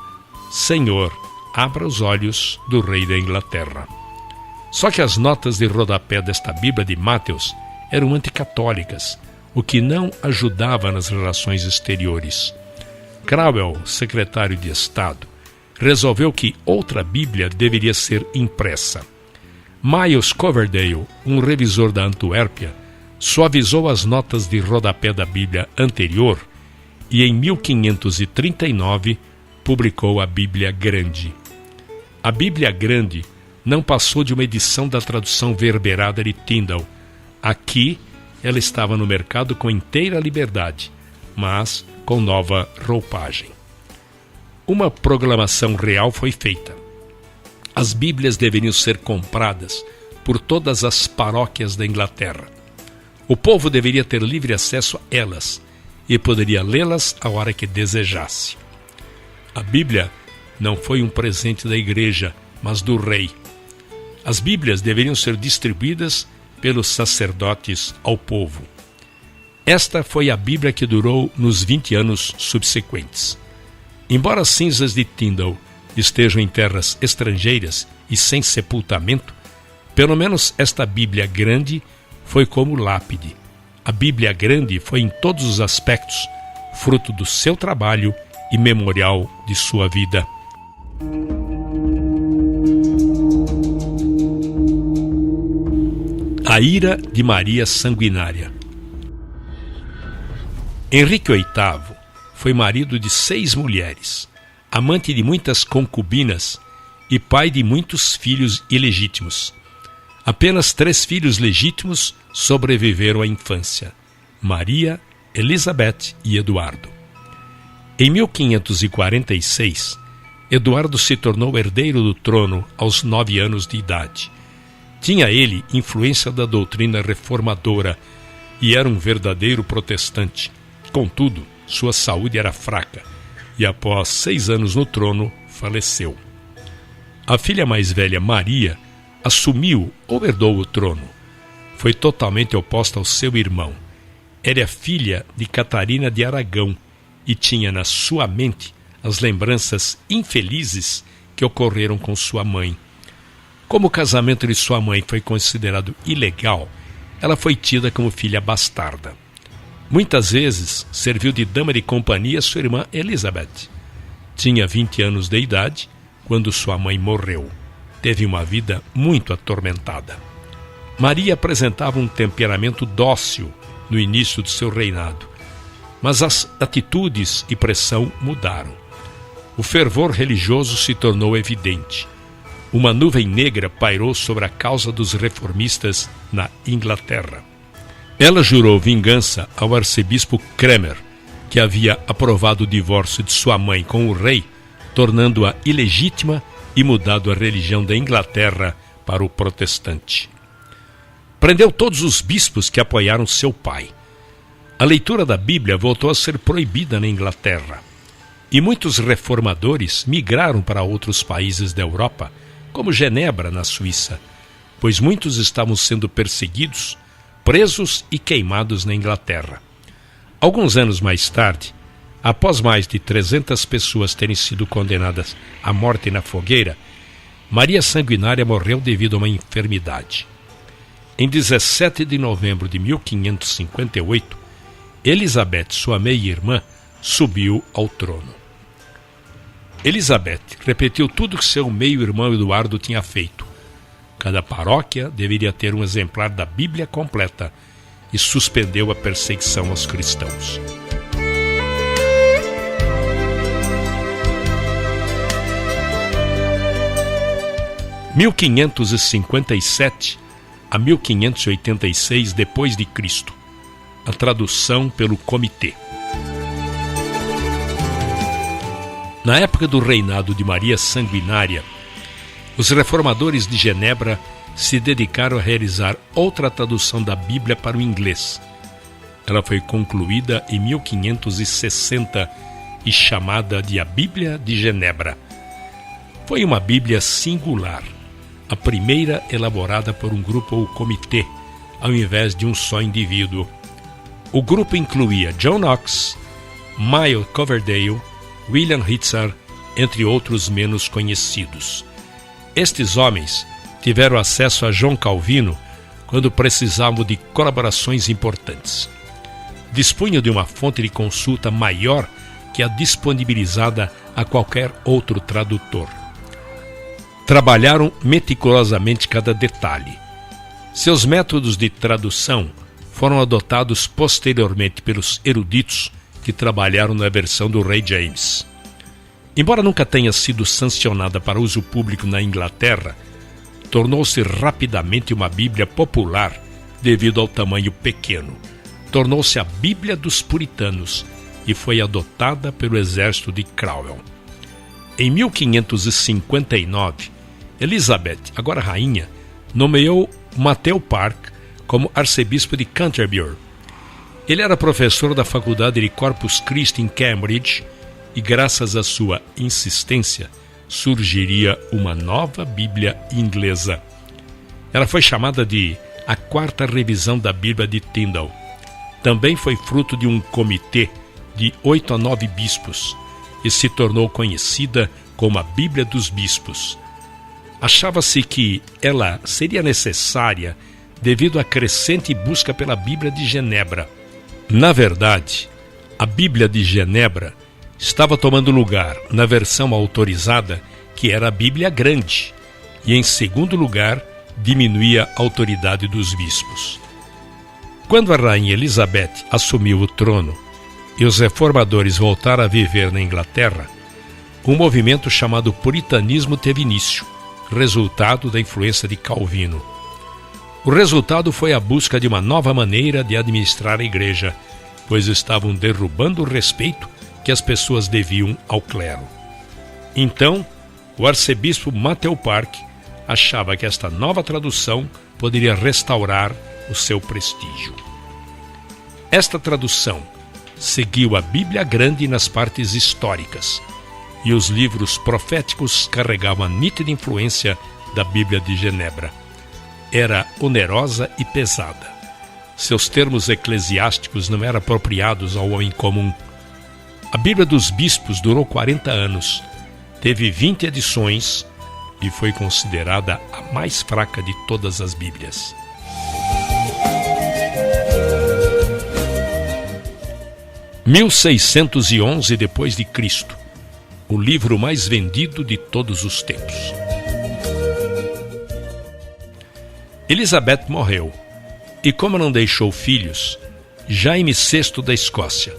Senhor, abra os olhos do rei da Inglaterra. Só que as notas de rodapé desta Bíblia de Matthews eram anticatólicas, o que não ajudava nas relações exteriores. Cromwell, secretário de Estado, resolveu que outra Bíblia deveria ser impressa. Miles Coverdale, um revisor da Antuérpia, suavizou as notas de rodapé da Bíblia anterior e, em 1539, publicou a Bíblia Grande. A Bíblia Grande não passou de uma edição da tradução verberada de Tyndale. Aqui, ela estava no mercado com inteira liberdade, mas com nova roupagem. Uma proclamação real foi feita. As Bíblias deveriam ser compradas por todas as paróquias da Inglaterra. O povo deveria ter livre acesso a elas e poderia lê-las a hora que desejasse. A Bíblia não foi um presente da igreja, mas do rei. As Bíblias deveriam ser distribuídas pelos sacerdotes ao povo. Esta foi a Bíblia que durou nos 20 anos subsequentes. Embora as cinzas de Tyndale estejam em terras estrangeiras e sem sepultamento, pelo menos esta Bíblia Grande foi como lápide. A Bíblia Grande foi em todos os aspectos fruto do seu trabalho e memorial de sua vida. A ira de Maria Sanguinária. Henrique VIII foi marido de 6 mulheres, amante de muitas concubinas e pai de muitos filhos ilegítimos. Apenas 3 filhos legítimos sobreviveram à infância: Maria, Elizabeth e Eduardo. Em 1546, Eduardo se tornou herdeiro do trono aos 9 anos de idade. Tinha ele influência da doutrina reformadora e era um verdadeiro protestante. Contudo, sua saúde era fraca e após 6 anos no trono, faleceu. A filha mais velha, Maria, assumiu ou herdou o trono. Foi totalmente oposta ao seu irmão. Era filha de Catarina de Aragão e tinha na sua mente as lembranças infelizes que ocorreram com sua mãe. Como o casamento de sua mãe foi considerado ilegal, ela foi tida como filha bastarda. Muitas vezes serviu de dama de companhia a sua irmã Elizabeth. Tinha 20 anos de idade quando sua mãe morreu. Teve uma vida muito atormentada. Maria apresentava um temperamento dócil no início do seu reinado, mas as atitudes e pressão mudaram. O fervor religioso se tornou evidente. Uma nuvem negra pairou sobre a causa dos reformistas na Inglaterra. Ela jurou vingança ao arcebispo Cranmer, que havia aprovado o divórcio de sua mãe com o rei, tornando-a ilegítima e mudado a religião da Inglaterra para o protestante. Prendeu todos os bispos que apoiaram seu pai. A leitura da Bíblia voltou a ser proibida na Inglaterra. E muitos reformadores migraram para outros países da Europa, como Genebra, na Suíça, pois muitos estavam sendo perseguidos, presos e queimados na Inglaterra. Alguns anos mais tarde, após mais de 300 pessoas terem sido condenadas à morte na fogueira, Maria Sanguinária morreu devido a uma enfermidade. Em 17 de novembro de 1558, Elizabeth, sua meia-irmã, subiu ao trono. Elizabeth repetiu tudo que seu meio-irmão Eduardo tinha feito. Cada paróquia deveria ter um exemplar da Bíblia completa e suspendeu a perseguição aos cristãos. Em 1557 a 1586 depois de Cristo. A tradução pelo Comitê. Na época do reinado de Maria Sanguinária, os reformadores de Genebra se dedicaram a realizar outra tradução da Bíblia para o inglês. Ela foi concluída em 1560 e chamada de a Bíblia de Genebra. Foi uma Bíblia singular, a primeira elaborada por um grupo ou comitê, ao invés de um só indivíduo. O grupo incluía John Knox, Miles Coverdale, William Hitzer, entre outros menos conhecidos. Estes homens tiveram acesso a João Calvino quando precisavam de colaborações importantes. Dispunham de uma fonte de consulta maior que a disponibilizada a qualquer outro tradutor. Trabalharam meticulosamente cada detalhe. Seus métodos de tradução foram adotados posteriormente pelos eruditos que trabalharam na versão do rei James. Embora nunca tenha sido sancionada para uso público na Inglaterra, tornou-se rapidamente uma Bíblia popular devido ao tamanho pequeno. Tornou-se a Bíblia dos Puritanos e foi adotada pelo exército de Cromwell. Em 1559, Elizabeth, agora rainha, nomeou Matthew Park como arcebispo de Canterbury. Ele era professor da faculdade de Corpus Christi em Cambridge e, graças à sua insistência, surgiria uma nova Bíblia inglesa. Ela foi chamada de a quarta revisão da Bíblia de Tyndale. Também foi fruto de um comitê de 8 a 9 bispos e se tornou conhecida como a Bíblia dos Bispos. Achava-se que ela seria necessária devido à crescente busca pela Bíblia de Genebra. Na verdade, a Bíblia de Genebra estava tomando lugar na versão autorizada, que era a Bíblia Grande, e em segundo lugar, diminuía a autoridade dos bispos. Quando a rainha Elizabeth assumiu o trono e os reformadores voltaram a viver na Inglaterra, um movimento chamado Puritanismo teve início, resultado da influência de Calvino. O resultado foi a busca de uma nova maneira de administrar a igreja, pois estavam derrubando o respeito que as pessoas deviam ao clero. Então, o arcebispo Matthew Park achava que esta nova tradução poderia restaurar o seu prestígio. Esta tradução seguiu a Bíblia Grande nas partes históricas, e os livros proféticos carregavam a nítida influência da Bíblia de Genebra. Era onerosa e pesada. Seus termos eclesiásticos não eram apropriados ao homem comum. A Bíblia dos Bispos durou 40 anos, teve 20 edições, e foi considerada a mais fraca de todas as Bíblias. Em 1611 depois de Cristo, o livro mais vendido de todos os tempos. Elizabeth morreu, e como não deixou filhos, Jaime VI da Escócia,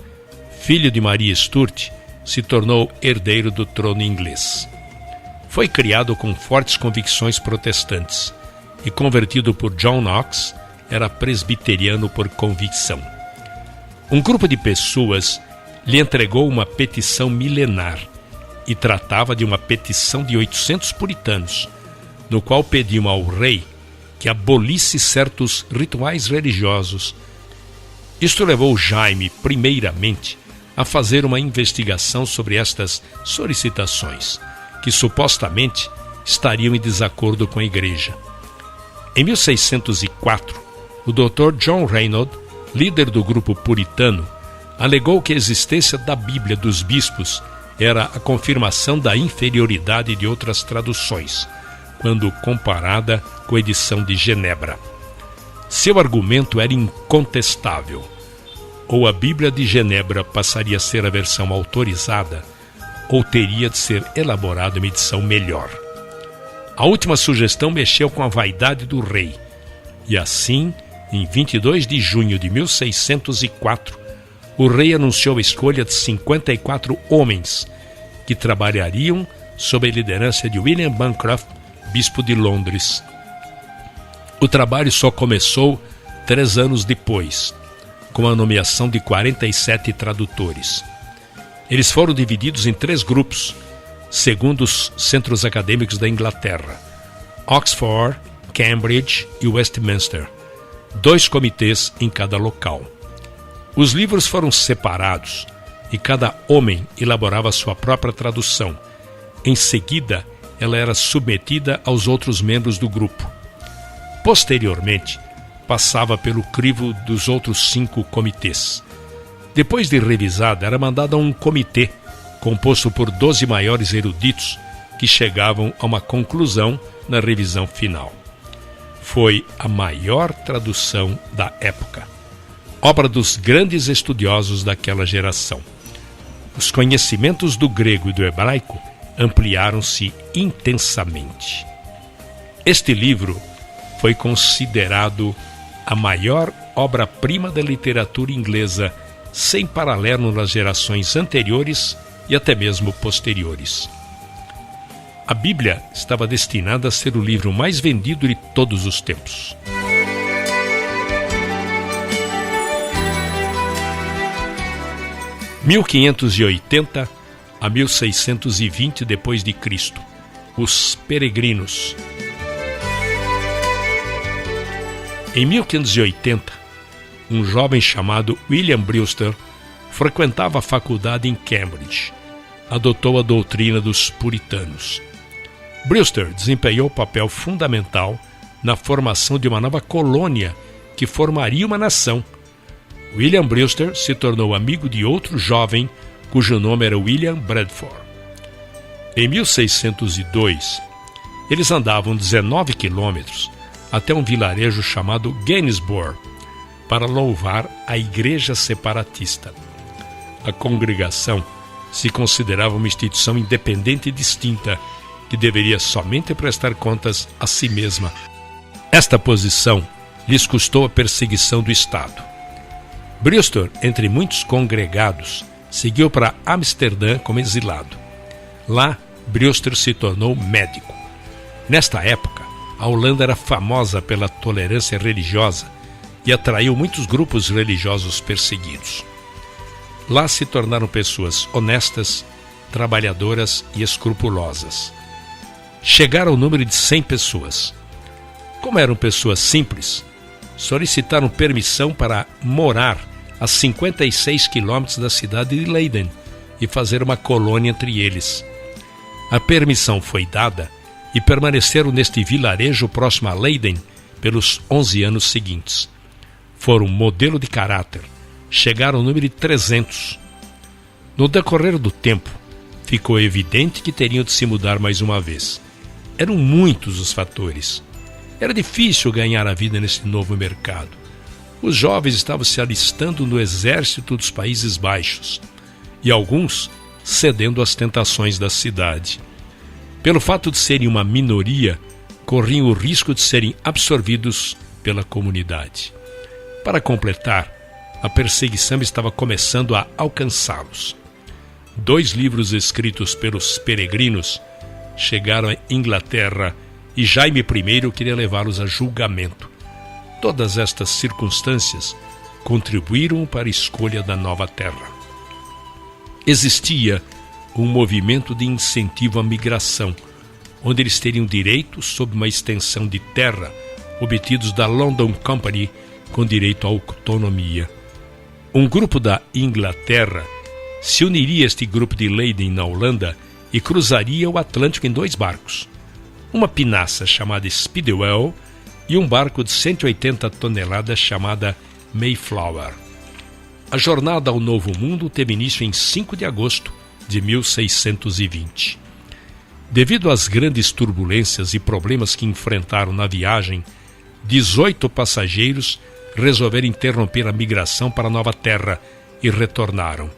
filho de Maria Stuart, se tornou herdeiro do trono inglês. Foi criado com fortes convicções protestantes e convertido por John Knox, era presbiteriano por convicção. Um grupo de pessoas lhe entregou uma petição milenar e tratava de uma petição de 800 puritanos, no qual pediam ao rei que abolisse certos rituais religiosos. Isto levou Jaime, primeiramente, a fazer uma investigação sobre estas solicitações, que supostamente estariam em desacordo com a Igreja. Em 1604, o Dr. John Reynolds, líder do grupo puritano, alegou que a existência da Bíblia dos bispos era a confirmação da inferioridade de outras traduções, quando comparada com a edição de Genebra. Seu argumento era incontestável. Ou a Bíblia de Genebra passaria a ser a versão autorizada, ou teria de ser elaborada uma edição melhor. A última sugestão mexeu com a vaidade do rei, e assim, em 22 de junho de 1604, o rei anunciou a escolha de 54 homens que trabalhariam sob a liderança de William Bancroft, bispo de Londres. O trabalho só começou 3 anos depois, com a nomeação de 47 tradutores. Eles foram divididos em 3 grupos, segundo os centros acadêmicos da Inglaterra: Oxford, Cambridge e Westminster, 2 comitês em cada local. Os livros foram separados e cada homem elaborava sua própria tradução. Em seguida, ela era submetida aos outros membros do grupo. Posteriormente, passava pelo crivo dos outros 5 comitês. Depois de revisada, era mandada a um comitê, composto por 12 maiores eruditos, que chegavam a uma conclusão na revisão final. Foi a maior tradução da época, obra dos grandes estudiosos daquela geração. Os conhecimentos do grego e do hebraico ampliaram-se intensamente. Este livro foi considerado a maior obra-prima da literatura inglesa, sem paralelo nas gerações anteriores e até mesmo posteriores. A Bíblia estava destinada a ser o livro mais vendido de todos os tempos. Em 1580 a 1620 depois de Cristo, os peregrinos. Em 1580, um jovem chamado William Brewster frequentava a faculdade em Cambridge. Adotou a doutrina dos puritanos. Brewster desempenhou papel fundamental na formação de uma nova colônia que formaria uma nação. William Brewster se tornou amigo de outro jovem cujo nome era William Bradford. Em 1602, eles andavam 19 quilômetros até um vilarejo chamado Gainsborough para louvar a Igreja Separatista. A congregação se considerava uma instituição independente e distinta que deveria somente prestar contas a si mesma. Esta posição lhes custou a perseguição do Estado. Brewster, entre muitos congregados, seguiu para Amsterdã como exilado. Lá, Brewster se tornou médico. Nesta época, a Holanda era famosa pela tolerância religiosa e atraiu muitos grupos religiosos perseguidos. Lá se tornaram pessoas honestas, trabalhadoras e escrupulosas. Chegaram ao número de 100 pessoas. Como eram pessoas simples, solicitaram permissão para morar a 56 quilômetros da cidade de Leiden e fazer uma colônia entre eles. A permissão foi dada e permaneceram neste vilarejo próximo a Leiden pelos 11 anos seguintes. Foram modelo de caráter, chegaram ao número de 300. No decorrer do tempo, ficou evidente que teriam de se mudar mais uma vez. Eram muitos os fatores. Era difícil ganhar a vida nesse novo mercado. Os jovens estavam se alistando no exército dos Países Baixos e alguns cedendo às tentações da cidade. Pelo fato de serem uma minoria, corriam o risco de serem absorvidos pela comunidade. Para completar, a perseguição estava começando a alcançá-los. 2 livros escritos pelos peregrinos chegaram à Inglaterra e Jaime I queria levá-los a julgamento. Todas estas circunstâncias contribuíram para a escolha da nova terra. Existia um movimento de incentivo à migração, onde eles teriam direito sobre uma extensão de terra obtidos da London Company com direito à autonomia. Um grupo da Inglaterra se uniria a este grupo de Leiden na Holanda e cruzaria o Atlântico em 2 barcos, uma pinaça chamada Speedwell e um barco de 180 toneladas chamada Mayflower. A jornada ao Novo Mundo teve início em 5 de agosto de 1620. Devido às grandes turbulências e problemas que enfrentaram na viagem, 18 passageiros resolveram interromper a migração para a nova terra e retornaram.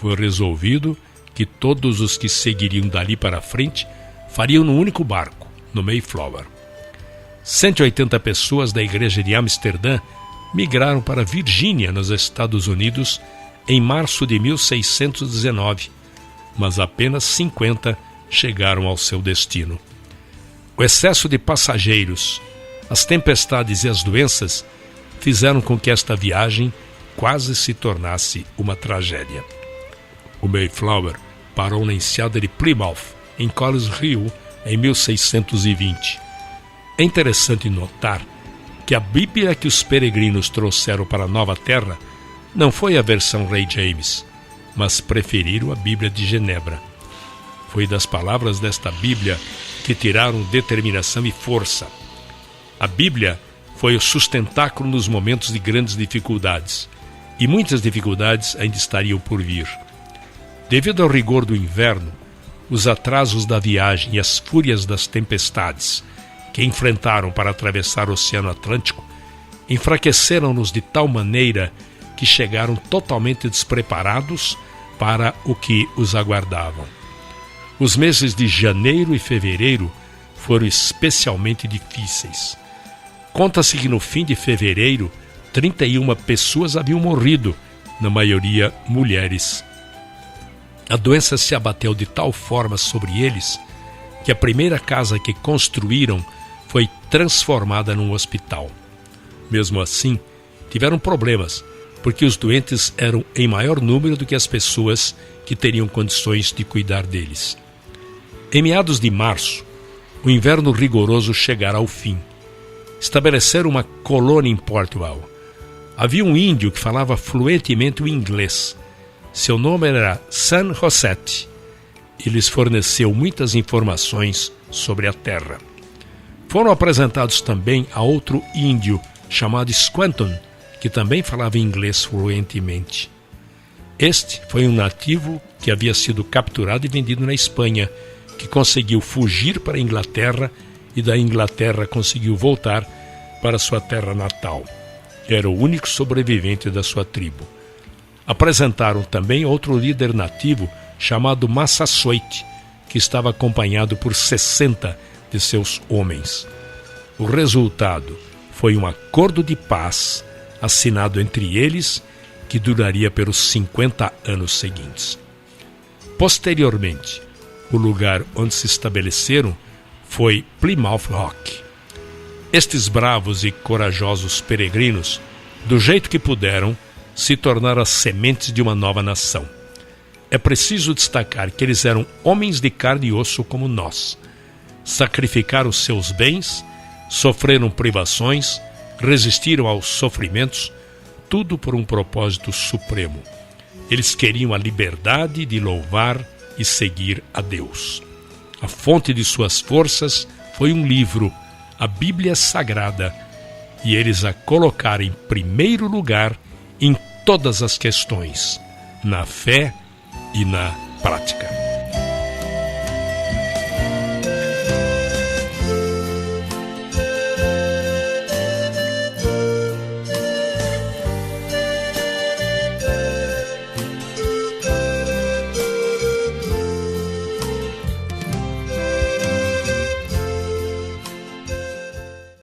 Foi resolvido que todos os que seguiriam dali para frente fariam num único barco, no Mayflower. 180 pessoas da igreja de Amsterdã migraram para Virgínia, nos Estados Unidos, em março de 1619, mas apenas 50 chegaram ao seu destino. O excesso de passageiros, as tempestades e as doenças fizeram com que esta viagem quase se tornasse uma tragédia. O Mayflower parou na enseada de Plymouth, em Collins Hill, em 1620. É interessante notar que a Bíblia que os peregrinos trouxeram para a Nova Terra não foi a versão Rei James, mas preferiram a Bíblia de Genebra. Foi das palavras desta Bíblia que tiraram determinação e força. A Bíblia foi o sustentáculo nos momentos de grandes dificuldades, e muitas dificuldades ainda estariam por vir. Devido ao rigor do inverno, os atrasos da viagem e as fúrias das tempestades que enfrentaram para atravessar o Oceano Atlântico enfraqueceram-nos de tal maneira que chegaram totalmente despreparados para o que os aguardavam. Os meses de janeiro e fevereiro foram especialmente difíceis. Conta-se que no fim de fevereiro, 31 pessoas haviam morrido, na maioria mulheres. A doença se abateu de tal forma sobre eles que a primeira casa que construíram foi transformada num hospital. Mesmo assim, tiveram problemas, porque os doentes eram em maior número do que as pessoas que teriam condições de cuidar deles. Em meados de março, o inverno rigoroso chegara ao fim. Estabeleceram uma colônia em Portugal. Havia um índio que falava fluentemente o inglês. Seu nome era San Josete. E lhes forneceu muitas informações sobre a terra. Foram apresentados também a outro índio chamado Squanton, que também falava inglês fluentemente. Este foi um nativo que havia sido capturado e vendido na Espanha, que conseguiu fugir para a Inglaterra e da Inglaterra conseguiu voltar para sua terra natal. Era o único sobrevivente da sua tribo. Apresentaram também outro líder nativo chamado Massasoit, que estava acompanhado por 60 de seus homens. O resultado foi um acordo de paz assinado entre eles que duraria pelos 50 anos seguintes. Posteriormente, o lugar onde se estabeleceram foi Plymouth Rock. Estes bravos e corajosos peregrinos, do jeito que puderam, se tornaram as sementes de uma nova nação. É preciso destacar que eles eram homens de carne e osso como nós. Sacrificaram seus bens, sofreram privações, resistiram aos sofrimentos, tudo por um propósito supremo. Eles queriam a liberdade de louvar e seguir a Deus. A fonte de suas forças foi um livro, a Bíblia Sagrada, e eles a colocaram em primeiro lugar em todas as questões, na fé e na prática.